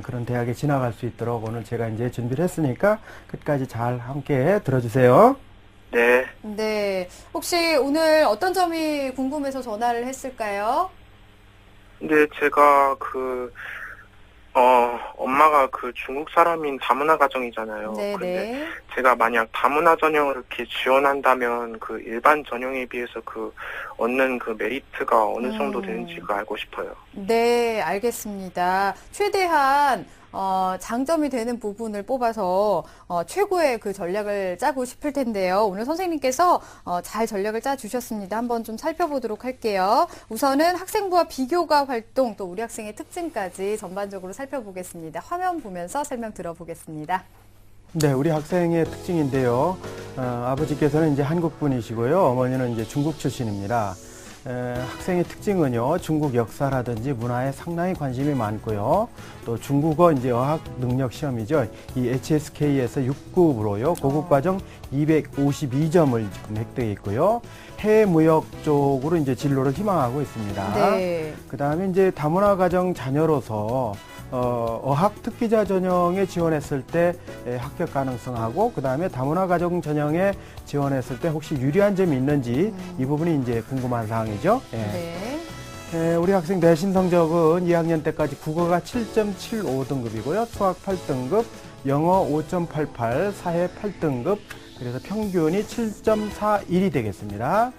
Speaker 3: 그런 대학에 진학할 수 있도록 오늘 제가 이제 준비를 했으니까 끝까지 잘 함께 들어주세요.
Speaker 7: 네,
Speaker 1: 네. 혹시 오늘 어떤 점이 궁금해서 전화를 했을까요?
Speaker 7: 근데 제가 엄마가 중국 사람인 다문화 가정이잖아요.
Speaker 1: 네네.
Speaker 7: 근데 제가 만약 다문화 전형을 이렇게 지원한다면 일반 전형에 비해서 얻는 메리트가 어느 정도 되는지 알고 싶어요.
Speaker 1: 네, 알겠습니다. 최대한 장점이 되는 부분을 뽑아서 최고의 그 전략을 짜고 싶을 텐데요. 오늘 선생님께서 잘 전략을 짜주셨습니다. 한번 좀 살펴보도록 할게요. 우선은 학생부와 비교과 활동, 또 우리 학생의 특징까지 전반적으로 살펴보겠습니다. 화면 보면서 설명 들어보겠습니다.
Speaker 3: 네, 우리 학생의 특징인데요. 아버지께서는 이제 한국 분이시고요. 어머니는 이제 중국 출신입니다. 학생의 특징은요, 중국 역사라든지 문화에 상당히 관심이 많고요. 또 중국어 이제 어학 능력 시험이죠. 이 HSK에서 6급으로요, 고급 과정 252점을 지금 획득했고요. 해외 무역 쪽으로 이제 진로를 희망하고 있습니다.
Speaker 1: 네.
Speaker 3: 그 다음에 이제 다문화 가정 자녀로서 어학 특기자 전형에 지원했을 때 합격 가능성하고, 그 다음에 다문화 가정 전형에 지원했을 때 혹시 유리한 점이 있는지 이 부분이 이제 궁금한 사항이죠.
Speaker 1: 네.
Speaker 3: 우리 학생 내신 성적은 2학년 때까지 국어가 7.75등급이고요. 수학 8등급, 영어 5.88, 사회 8등급, 그래서 평균이 7.41이 되겠습니다.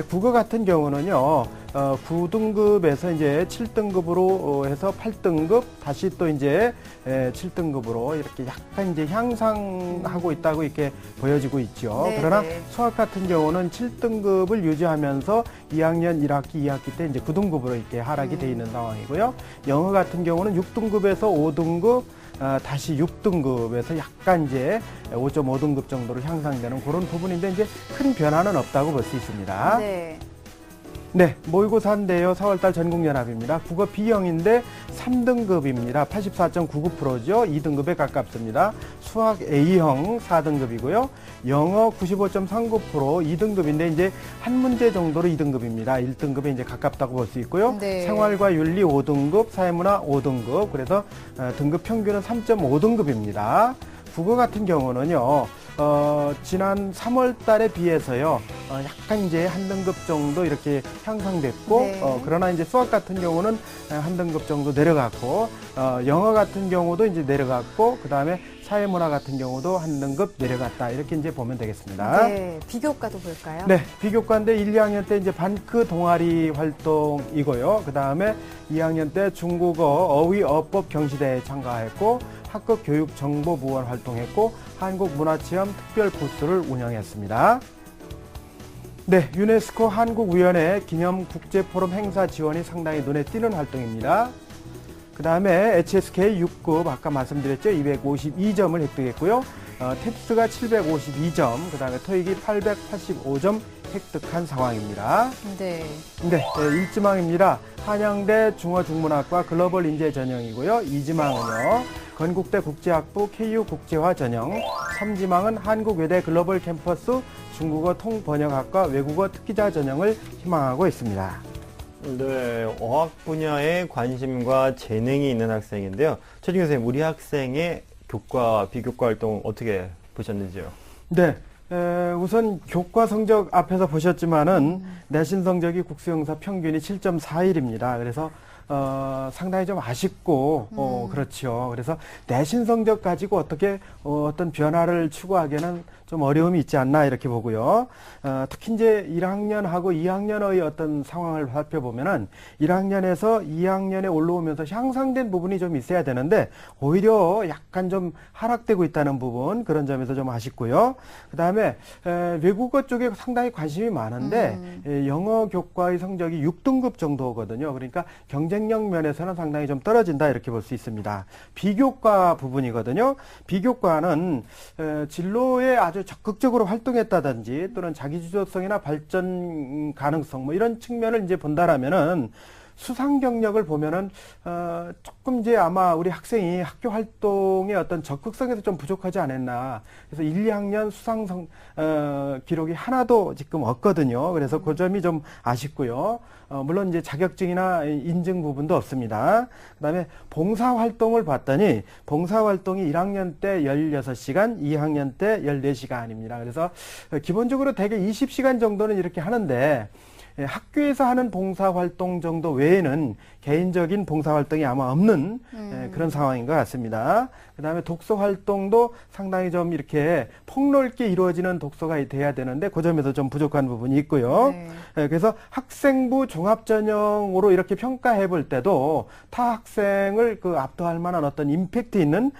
Speaker 3: 국어 같은 경우는요, 9등급에서 이제 7등급으로 해서 8등급, 다시 또 이제 7등급으로 이렇게 약간 이제 향상하고 있다고 이렇게 보여지고 있죠.
Speaker 1: 네,
Speaker 3: 그러나
Speaker 1: 네.
Speaker 3: 수학 같은 경우는 7등급을 유지하면서 2학년 1학기, 2학기 때 이제 9등급으로 이렇게 하락이 돼 있는 상황이고요. 영어 같은 경우는 6등급에서 5등급, 다시 6등급에서 약간 이제 5.5등급 정도로 향상되는 그런 부분인데 이제 큰 변화는 없다고 볼 수 있습니다.
Speaker 1: 네.
Speaker 3: 네, 모의고사인데요. 4월달 전국연합입니다. 국어 B형인데 3등급입니다. 84.99%죠. 2등급에 가깝습니다. 수학 A형 4등급이고요. 영어 95.39% 2등급인데 이제 한 문제 정도로 2등급입니다. 1등급에 이제 가깝다고 볼 수 있고요.
Speaker 1: 네.
Speaker 3: 생활과 윤리 5등급, 사회문화 5등급. 그래서 등급 평균은 3.5등급입니다. 국어 같은 경우는요, 지난 3월 달에 비해서요, 약간 이제 한 등급 정도 이렇게 향상됐고,
Speaker 1: 네.
Speaker 3: 그러나 이제 수학 같은 경우는 한 등급 정도 내려갔고, 영어 같은 경우도 이제 내려갔고, 그 다음에 사회문화 같은 경우도 한 등급 내려갔다. 이렇게 이제 보면 되겠습니다.
Speaker 1: 네. 비교과도 볼까요?
Speaker 3: 네, 비교과인데 1, 2학년 때 이제 반크 동아리 활동이고요. 그 다음에 2학년 때 중국어 어휘 어법 경시대회에 참가했고, 학급 교육 정보 부원 활동했고, 한국 문화체험 특별 부스를 운영했습니다. 네, 유네스코 한국위원회 기념 국제포럼 행사 지원이 상당히 눈에 띄는 활동입니다. 그 다음에 HSK 6급 아까 말씀드렸죠. 252점을 획득했고요. 탭스가 752점, 그 다음에 토익이 885점 획득한 상황입니다.
Speaker 1: 네.
Speaker 3: 네, 1지망입니다. 한양대 중어중문학과 글로벌 인재 전형이고요. 2지망은요, 건국대 국제학부 KU 국제화 전형, 3지망은 한국외대 글로벌 캠퍼스 중국어 통번역학과 외국어 특기자 전형을 희망하고 있습니다.
Speaker 2: 네, 어학 분야에 관심과 재능이 있는 학생인데요. 최준 교수님, 우리 학생의 교과, 비교과 활동 어떻게 보셨는지요?
Speaker 3: 네, 우선 교과 성적 앞에서 보셨지만은 내신 성적이 국수영사 평균이 7.41입니다. 그래서 상당히 좀 아쉽고, 그렇죠. 그래서 내신 성적 가지고 어떻게 어떤 변화를 추구하기에는 좀 어려움이 있지 않나 이렇게 보고요. 특히 이제 1학년하고 2학년의 어떤 상황을 살펴보면은 1학년에서 2학년에 올라오면서 향상된 부분이 좀 있어야 되는데 오히려 약간 좀 하락되고 있다는 부분, 그런 점에서 좀 아쉽고요. 그 다음에 외국어 쪽에 상당히 관심이 많은데 영어 교과의 성적이 6등급 정도거든요. 그러니까 경쟁력 면에서는 상당히 좀 떨어진다 이렇게 볼 수 있습니다. 비교과 부분이거든요. 비교과는 진로에 아주 적극적으로 활동했다든지 또는 자기주도성이나 발전 가능성 뭐 이런 측면을 이제 본다라면은 수상 경력을 보면은 조금 이제 아마 우리 학생이 학교 활동의 어떤 적극성에서 좀 부족하지 않았나. 그래서 1, 2학년 수상 기록이 하나도 지금 없거든요. 그래서 그 점이 좀 아쉽고요. 물론 이제 자격증이나 인증 부분도 없습니다. 그다음에 봉사 활동을 봤더니 봉사 활동이 1학년 때 16시간, 2학년 때 14시간입니다. 그래서 기본적으로 대개 20시간 정도는 이렇게 하는데 학교에서 하는 봉사활동 정도 외에는 개인적인 봉사활동이 아마 없는 그런 상황인 것 같습니다. 그 다음에 독서활동도 상당히 좀 이렇게 폭넓게 이루어지는 독서가 돼야 되는데 그 점에서 좀 부족한 부분이 있고요. 그래서 학생부 종합전형으로 이렇게 평가해 볼 때도 타 학생을 그 압도할 만한 어떤 임팩트 있는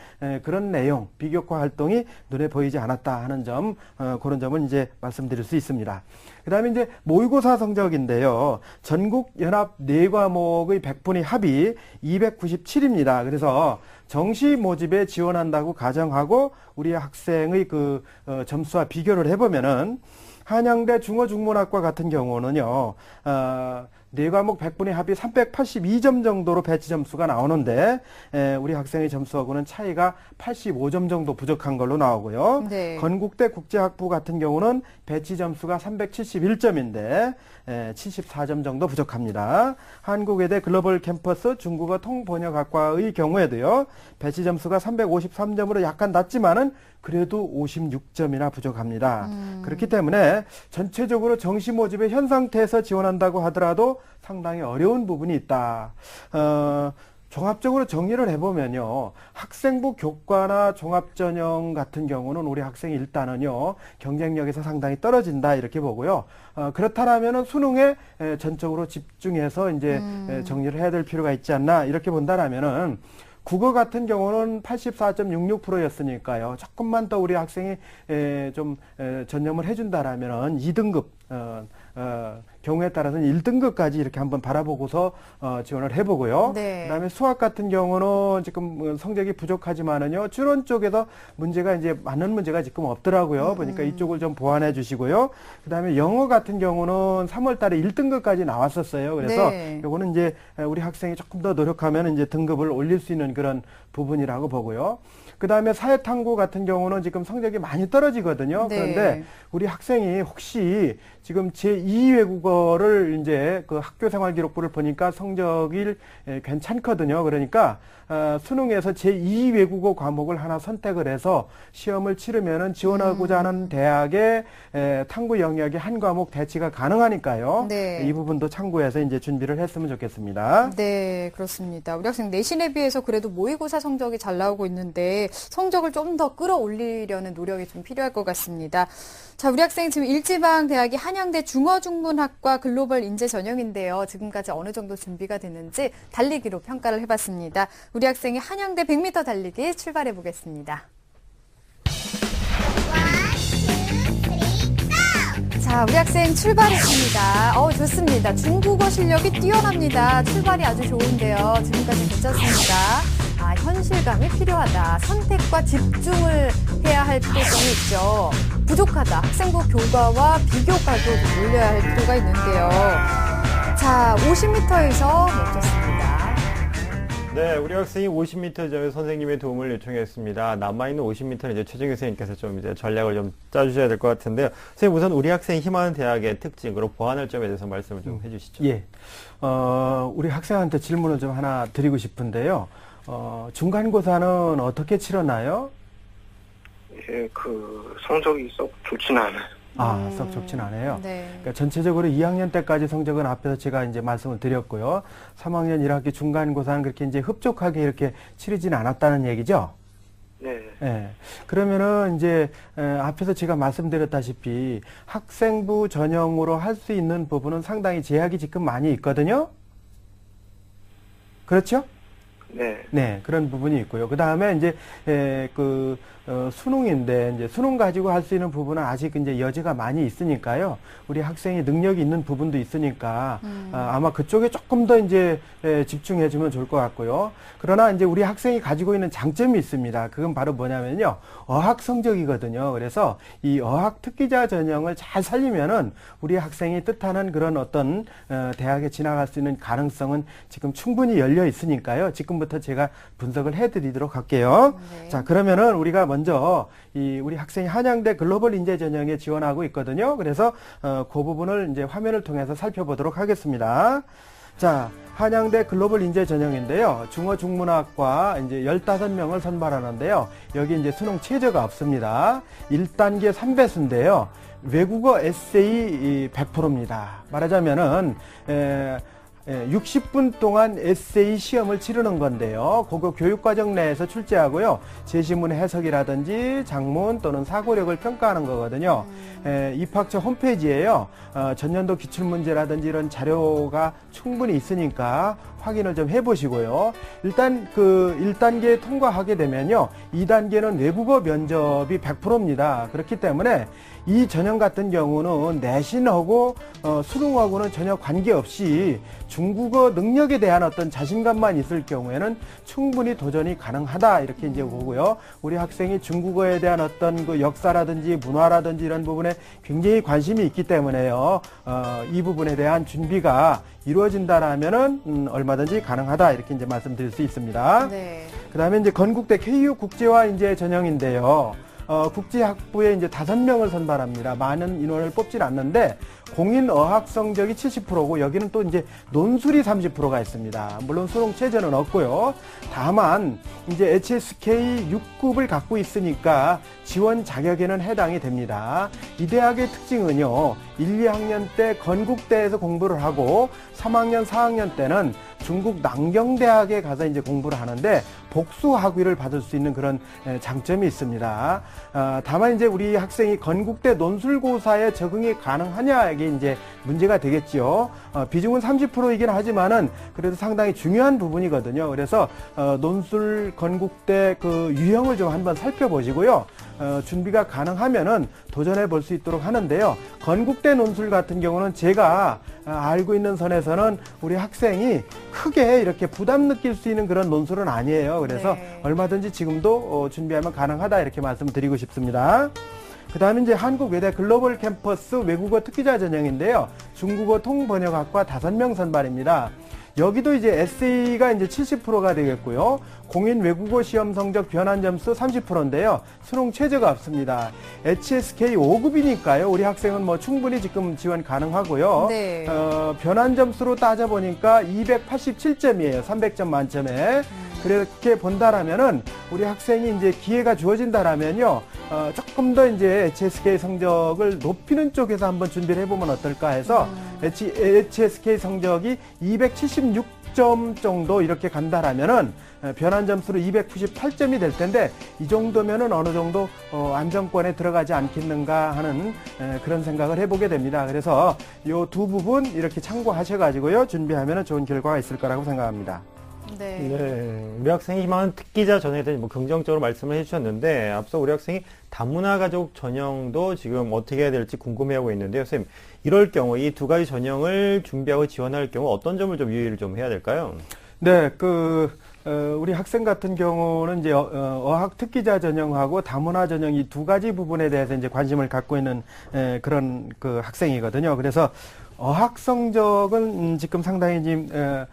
Speaker 3: 그런 내용, 비교과 활동이 눈에 보이지 않았다 하는 점, 그런 점은 이제 말씀드릴 수 있습니다. 그 다음에 이제 모의고사 성적인데요. 전국 연합 4과목의 100분위 합이 297입니다. 그래서 정시 모집에 지원한다고 가정하고 우리 학생의 그 점수와 비교를 해보면은 한양대 중어중문학과 같은 경우는요, 4과목 100분위 합이 382점 정도로 배치 점수가 나오는데, 우리 학생의 점수하고는 차이가 85점 정도 부족한 걸로 나오고요.
Speaker 1: 네.
Speaker 3: 건국대 국제학부 같은 경우는 배치 점수가 371점인데, 74점 정도 부족합니다. 한국외대 글로벌 캠퍼스 중국어 통번역학과의 경우에도요, 배치 점수가 353점으로 약간 낮지만은 그래도 56점이나 부족합니다. 그렇기 때문에 전체적으로 정시 모집의 현 상태에서 지원한다고 하더라도 상당히 어려운 부분이 있다. 종합적으로 정리를 해보면요, 학생부 교과나 종합전형 같은 경우는 우리 학생이 일단은요, 경쟁력에서 상당히 떨어진다 이렇게 보고요. 그렇다면은 수능에 전적으로 집중해서 이제 정리를 해야 될 필요가 있지 않나 이렇게 본다라면은 국어 같은 경우는 84.66%였으니까요. 조금만 더 우리 학생이 좀 전념을 해준다라면은 2등급 경우에 따라서는 1등급까지 이렇게 한번 바라보고서 지원을 해보고요.
Speaker 1: 네.
Speaker 3: 그다음에 수학 같은 경우는 지금 성적이 부족하지만은요, 추론 쪽에서 문제가 이제 맞는 문제가 지금 없더라고요. 보니까 이쪽을 좀 보완해 주시고요. 그다음에 영어 같은 경우는 3월달에 1등급까지 나왔었어요. 그래서
Speaker 1: 네.
Speaker 3: 요거는 이제 우리 학생이 조금 더 노력하면 이제 등급을 올릴 수 있는 그런 부분이라고 보고요. 그 다음에 사회탐구 같은 경우는 지금 성적이 많이 떨어지거든요.
Speaker 1: 네.
Speaker 3: 그런데 우리 학생이 혹시 지금 제2외국어를 이제 그 학교 생활 기록부를 보니까 성적이 괜찮거든요. 그러니까 수능에서 제2외국어 과목을 하나 선택을 해서 시험을 치르면은 지원하고자 하는 대학의 탐구 영역이 한 과목 대치가 가능하니까요.
Speaker 1: 네.
Speaker 3: 이 부분도 참고해서 이제 준비를 했으면 좋겠습니다.
Speaker 1: 네, 그렇습니다. 우리 학생 내신에 비해서 그래도 모의고사 성적이 잘 나오고 있는데 성적을 좀 더 끌어올리려는 노력이 좀 필요할 것 같습니다. 자, 우리 학생 지금 일지방 대학이 한양대 중어중문학과 글로벌 인재 전형인데요. 지금까지 어느 정도 준비가 됐는지 달리기로 평가를 해봤습니다. 우리 학생이 한양대 100m 달리기 출발해 보겠습니다. 자, 우리 학생 출발했습니다. 좋습니다. 중국어 실력이 뛰어납니다. 출발이 아주 좋은데요. 지금까지 괜찮습니다. 현실감이 필요하다. 선택과 집중을 해야 할 필요성이 있죠. 부족하다. 학생부 교과와 비교과도 올려야 할 필요가 있는데요. 자, 50m에서 멈췄습니다.
Speaker 2: 네, 우리 학생이 50m 점에 선생님의 도움을 요청했습니다. 남아있는 50m는 이제 최정희 선생님께서 좀 이제 전략을 좀 짜주셔야 될 것 같은데요. 선생님, 우선 우리 학생이 힘하는 대학의 특징으로 보완할 점에 대해서 말씀을 좀 해주시죠.
Speaker 3: 예. 우리 학생한테 질문을 좀 하나 드리고 싶은데요. 중간고사는 어떻게 치렀나요?
Speaker 7: 예, 그 성적이 썩 좋지는 않아요.
Speaker 3: 썩 좋진 않아요.
Speaker 1: 네.
Speaker 3: 그러니까 전체적으로 2학년 때까지 성적은 앞에서 제가 이제 말씀을 드렸고요. 3학년 1학기 중간고사는 그렇게 이제 흡족하게 이렇게 치르지는 않았다는 얘기죠?
Speaker 7: 네.
Speaker 3: 예. 그러면은 이제 앞에서 제가 말씀드렸다시피 학생부 전형으로 할 수 있는 부분은 상당히 제약이 지금 많이 있거든요. 그렇죠?
Speaker 7: 네.
Speaker 3: 네, 그런 부분이 있고요. 그 다음에 이제, 수능인데, 이제 수능 가지고 할 수 있는 부분은 아직 이제 여지가 많이 있으니까요. 우리 학생이 능력이 있는 부분도 있으니까, 아마 그쪽에 조금 더 이제, 집중해주면 좋을 것 같고요. 그러나 이제 우리 학생이 가지고 있는 장점이 있습니다. 그건 바로 뭐냐면요. 어학 성적이거든요. 그래서 이 어학 특기자 전형을 잘 살리면은 우리 학생이 뜻하는 그런 어떤, 대학에 진학할 수 있는 가능성은 지금 충분히 열려 있으니까요. 지금부터 제가 분석을 해드리도록 할게요.
Speaker 1: 네.
Speaker 3: 자, 그러면은 우리가 먼저 우리 학생이 한양대 글로벌 인재 전형에 지원하고 있거든요. 그래서 그 부분을 이제 화면을 통해서 살펴보도록 하겠습니다. 자, 한양대 글로벌 인재 전형인데요. 중어 중문학과 이제 15명을 선발하는데요. 여기 이제 수능 최저가 없습니다. 1단계 3배수인데요. 외국어 에세이 100%입니다. 말하자면은 60분 동안 에세이 시험을 치르는 건데요. 그거 교육과정 내에서 출제하고요. 제시문 해석이라든지 장문 또는 사고력을 평가하는 거거든요. 입학처 홈페이지에요. 전년도 기출문제라든지 이런 자료가 충분히 있으니까 확인을 좀 해보시고요. 일단 그 1단계 통과하게 되면요. 2단계는 외국어 면접이 100%입니다. 그렇기 때문에 이 전형 같은 경우는 내신하고 수능하고는 전혀 관계없이 중국어 능력에 대한 어떤 자신감만 있을 경우에는 충분히 도전이 가능하다 이렇게 이제 보고요. 우리 학생이 중국어에 대한 어떤 그 역사라든지 문화라든지 이런 부분에 굉장히 관심이 있기 때문에요. 이 부분에 대한 준비가 이루어진다라면은 얼마든지 가능하다 이렇게 이제 말씀드릴 수 있습니다.
Speaker 1: 네.
Speaker 3: 그다음에 이제 건국대 KU 국제화 인재 전형인데요. 국제학부에 이제 5명을 선발합니다. 많은 인원을 뽑진 않는데 공인 어학 성적이 70%고 여기는 또 이제 논술이 30%가 있습니다. 물론 수능 최저는 없고요. 다만 이제 HSK 6급을 갖고 있으니까 지원 자격에는 해당이 됩니다. 이 대학의 특징은요. 1, 2학년 때 건국대에서 공부를 하고 3학년, 4학년 때는 중국 남경대학에 가서 이제 공부를 하는데 복수 학위를 받을 수 있는 그런 장점이 있습니다. 다만 이제 우리 학생이 건국대 논술고사에 적응이 가능하냐 이게 이제 문제가 되겠죠. 비중은 30%이긴 하지만은 그래도 상당히 중요한 부분이거든요. 그래서 논술 건국대 그 유형을 좀 한번 살펴보시고요. 준비가 가능하면은 도전해 볼 수 있도록 하는데요. 건국대 논술 같은 경우는 제가 알고 있는 선에서는 우리 학생이 크게 이렇게 부담 느낄 수 있는 그런 논술은 아니에요. 그래서
Speaker 1: 네.
Speaker 3: 얼마든지 지금도 준비하면 가능하다 이렇게 말씀드리고 싶습니다. 그 다음에 이제 한국외대 글로벌 캠퍼스 외국어 특기자 전형인데요. 중국어 통번역학과 5명 선발입니다. 여기도 이제 에세이가 이제 70%가 되겠고요. 공인 외국어 시험 성적 변환 점수 30%인데요. 수능 최저가 없습니다. HSK 5급이니까요. 우리 학생은 뭐 충분히 지금 지원 가능하고요.
Speaker 1: 네.
Speaker 3: 변환 점수로 따져보니까 287점이에요. 300점 만점에. 그렇게 본다라면은 우리 학생이 이제 기회가 주어진다라면요. 조금 더 이제 HSK 성적을 높이는 쪽에서 한번 준비를 해보면 어떨까 해서 HSK 성적이 276점 정도 이렇게 간다라면은 변환 점수로 298점이 될 텐데 이 정도면은 어느 정도 안정권에 들어가지 않겠는가 하는 그런 생각을 해보게 됩니다. 그래서 요 두 부분 이렇게 참고하셔가지고요 준비하면은 좋은 결과가 있을 거라고 생각합니다.
Speaker 1: 네.
Speaker 2: 네, 우리 학생이 희망하는 특기자 전형에 대해 뭐 긍정적으로 말씀을 해주셨는데 앞서 우리 학생이 다문화 가족 전형도 지금 어떻게 해야 될지 궁금해하고 있는데요, 선생님. 이럴 경우 이 두 가지 전형을 준비하고 지원할 경우 어떤 점을 좀 유의를 좀 해야 될까요?
Speaker 3: 네, 우리 학생 같은 경우는 이제 어학 특기자 전형하고 다문화 전형 이 두 가지 부분에 대해서 이제 관심을 갖고 있는 그런 그 학생이거든요. 그래서 어학 성적은 지금 상당히 지금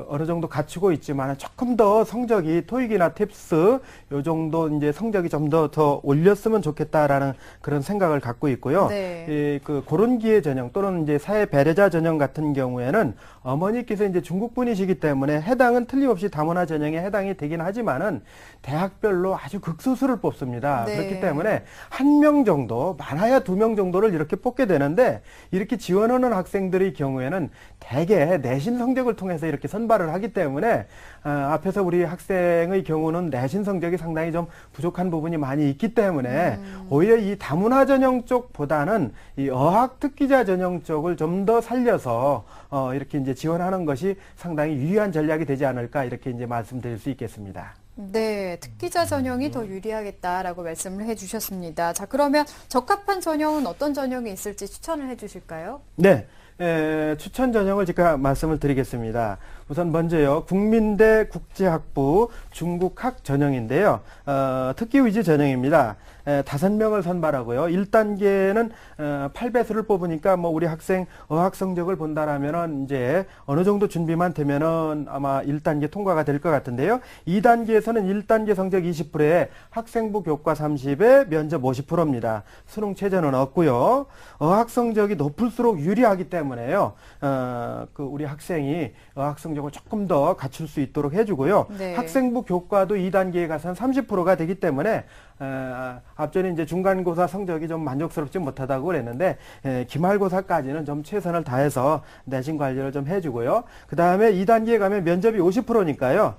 Speaker 3: 어느 정도 갖추고 있지만 조금 더 성적이 토익이나 탭스 요 정도 이제 성적이 좀 더 올렸으면 좋겠다라는 그런 생각을 갖고 있고요.
Speaker 1: 네.
Speaker 3: 그런 기회 전형 또는 이제 사회 배려자 전형 같은 경우에는 어머니께서 이제 중국 분이시기 때문에 해당은 틀림없이 다문화 전형에 해당이 되긴 하지만은 대학별로 아주 극소수를 뽑습니다.
Speaker 1: 네.
Speaker 3: 그렇기 때문에 1명 정도, 많아야 2명 정도를 이렇게 뽑게 되는데 이렇게 지원하는 학생들의 경우에는 대개 내신 성적을 통해서 이렇게 선발을 하기 때문에 앞에서 우리 학생의 경우는 내신 성적이 상당히 좀 부족한 부분이 많이 있기 때문에 오히려 이 다문화 전형 쪽보다는 이 어학 특기자 전형 쪽을 좀 더 살려서 이렇게 이제 지원하는 것이 상당히 유리한 전략이 되지 않을까 이렇게 이제 말씀드릴 수 있겠습니다.
Speaker 1: 네, 특기자 전형이 더 유리하겠다라고 말씀을 해주셨습니다. 자, 그러면 적합한 전형은 어떤 전형이 있을지 추천을 해주실까요?
Speaker 3: 네. 추천 전형을 제가 말씀을 드리겠습니다. 우선 먼저요. 국민대 국제학부 중국학 전형인데요. 특기 위주 전형입니다. 5명을 선발하고요. 1단계는 8배수를 뽑으니까 뭐 우리 학생 어학 성적을 본다라면은 이제 어느 정도 준비만 되면은 아마 1단계 통과가 될 것 같은데요. 2단계에서는 1단계 성적 20%에 학생부 교과 30에 면접 50%입니다. 수능 최저는 없고요. 어학 성적이 높을수록 유리하기 때문에요. 우리 학생이 어학 성적을 조금 더 갖출 수 있도록 해주고요.
Speaker 1: 네.
Speaker 3: 학생부 교과도 2단계에 가서는 30%가 되기 때문에 앞전에 이제 중간고사 성적이 좀 만족스럽지 못하다고 그랬는데 기말고사까지는 좀 최선을 다해서 내신 관리를 좀 해주고요. 그 다음에 2단계에 가면 면접이 50%니까요.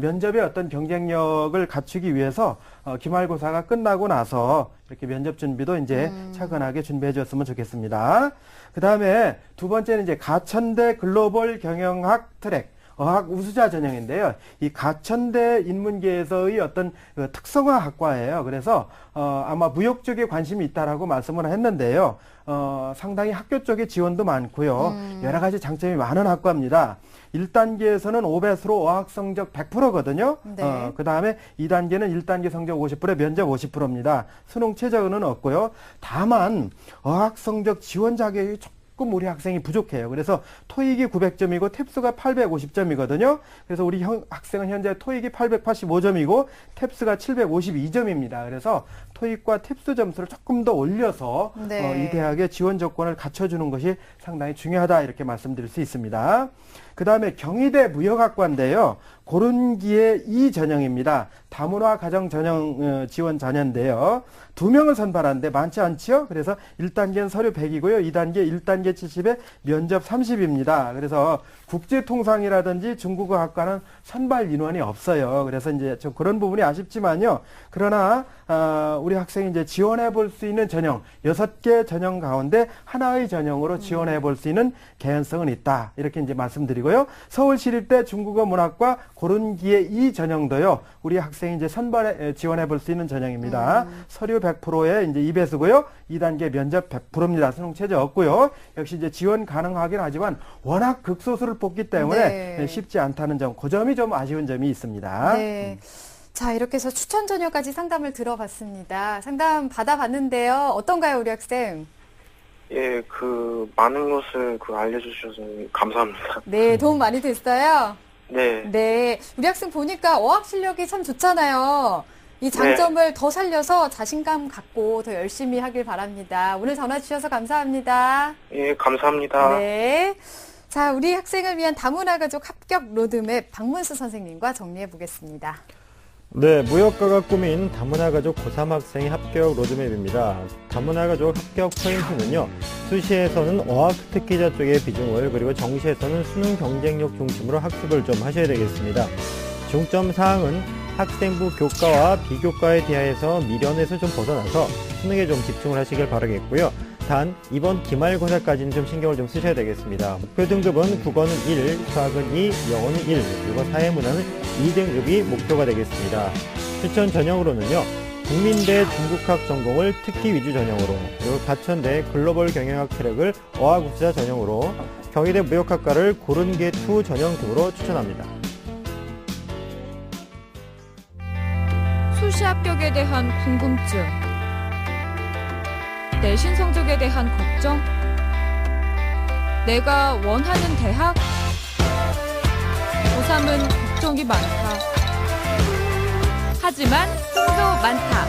Speaker 3: 면접의 어떤 경쟁력을 갖추기 위해서 기말고사가 끝나고 나서 이렇게 면접 준비도 이제 차근하게 준비해 줬으면 좋겠습니다. 그 다음에 두 번째는 이제 가천대 글로벌 경영학 트랙. 어학 우수자 전형인데요. 이 가천대 인문계에서의 어떤 특성화 학과예요. 그래서 아마 무역 쪽에 관심이 있다라고 말씀을 했는데요. 상당히 학교 쪽에 지원도 많고요. 여러 가지 장점이 많은 학과입니다. 1단계에서는 5배수로 어학 성적 100%거든요.
Speaker 1: 네.
Speaker 3: 그 다음에 2단계는 1단계 성적 50%, 면접 50%입니다. 수능 최저는 없고요. 다만 어학 성적 지원 자격이 조금 우리 학생이 부족해요. 그래서 토익이 900점이고 탭스가 850점이거든요. 그래서 우리 학생은 현재 토익이 885점이고 탭스가 752점입니다. 그래서 토익과 탭스 점수를 조금 더 올려서
Speaker 1: 네.
Speaker 3: 이 대학의 지원 조건을 갖춰주는 것이 상당히 중요하다 이렇게 말씀드릴 수 있습니다. 그 다음에 경희대 무역학과인데요. 고른기의 이 전형입니다. 다문화 가정 전형 지원 자녀인데요. 2명을 선발하는데 많지 않지요? 그래서 1단계는 서류 100이고요. 1단계 70에 면접 30입니다. 그래서 국제통상이라든지 중국어 학과는 선발 인원이 없어요. 그래서 이제 좀 그런 부분이 아쉽지만요. 그러나 우리 학생이 이제 지원해 볼 수 있는 전형 6개 전형 가운데 하나의 전형으로 지원해 볼 수 있는 개연성은 있다. 이렇게 이제 말씀드리고요. 서울시립대 중국어 문학과 고른기의 이 전형도요. 우리 학생이 이제 선발에 지원해 볼 수 있는 전형입니다. 서류 100%에 이제 2배수고요. 2단계 면접 100%입니다. 수능 최저 없고요. 역시 이제 지원 가능하긴 하지만 워낙 극소수를 뽑기 때문에
Speaker 1: 네.
Speaker 3: 쉽지 않다는 점, 그 점이 좀 아쉬운 점이 있습니다.
Speaker 1: 네. 자, 이렇게 해서 추천 전형까지 상담을 들어봤습니다. 상담 받아봤는데요. 어떤가요, 우리 학생?
Speaker 7: 예, 많은 것을 알려주셔서 감사합니다.
Speaker 1: 네, 도움 많이 됐어요?
Speaker 7: 네.
Speaker 1: 네. 우리 학생 보니까 어학 실력이 참 좋잖아요. 이 장점을 더 살려서 자신감 갖고 더 열심히 하길 바랍니다. 오늘 전화 주셔서 감사합니다.
Speaker 7: 예, 감사합니다.
Speaker 1: 네. 자, 우리 학생을 위한 다문화 가족 합격 로드맵 박문수 선생님과 정리해 보겠습니다.
Speaker 2: 네, 무역과가 꾸민 다문화 가족 고3 학생의 합격 로드맵입니다. 다문화 가족 합격 포인트는요. 수시에서는 어학 특기자 쪽의 비중을, 그리고 정시에서는 수능 경쟁력 중심으로 학습을 좀 하셔야 되겠습니다. 중점 사항은 학생부 교과와 비교과에 대하여서 미련에서 좀 벗어나서 수능에 좀 집중을 하시길 바라겠고요. 단 이번 기말고사까지는 좀 신경을 좀 쓰셔야 되겠습니다. 목표 등급은 국어는 1, 수학은 2, 영어는 1, 그리고 사회문화는 2등급이 목표가 되겠습니다. 추천 전형으로는요. 국민대 중국학 전공을 특기 위주 전형으로, 그리고 가천대 글로벌 경영학 트랙을 어학 우수자 전형으로, 경희대 무역학과를 고른계 2 전형 등으로 추천합니다.
Speaker 6: 수시 합격에 대한 궁금증, 내신 성적에 대한 걱정, 내가 원하는 대학, 고3은 걱정이 많다. 하지만 꿈도 많다.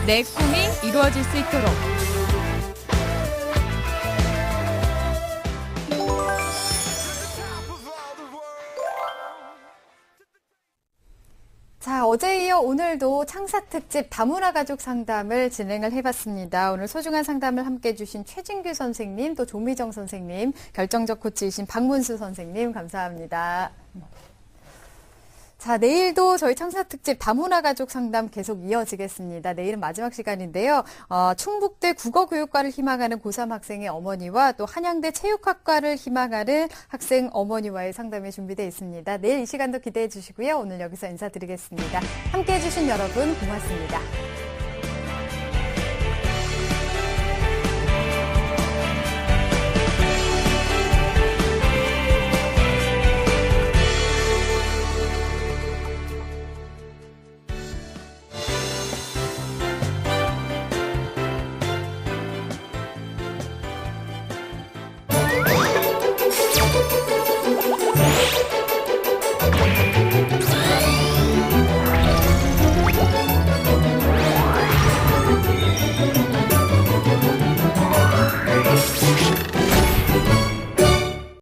Speaker 6: 내 꿈이 이루어질 수 있도록.
Speaker 1: 자, 어제에 이어 오늘도 창사특집 다문화 가족 상담을 진행을 해봤습니다. 오늘 소중한 상담을 함께 해주신 최진규 선생님, 또 조미정 선생님, 결정적 코치이신 박문수 선생님, 감사합니다. 자, 내일도 저희 창사특집 다문화 가족 상담 계속 이어지겠습니다. 내일은 마지막 시간인데요. 충북대 국어교육과를 희망하는 고3 학생의 어머니와 또 한양대 체육학과를 희망하는 학생 어머니와의 상담이 준비되어 있습니다. 내일 이 시간도 기대해 주시고요. 오늘 여기서 인사드리겠습니다. 함께해 주신 여러분 고맙습니다.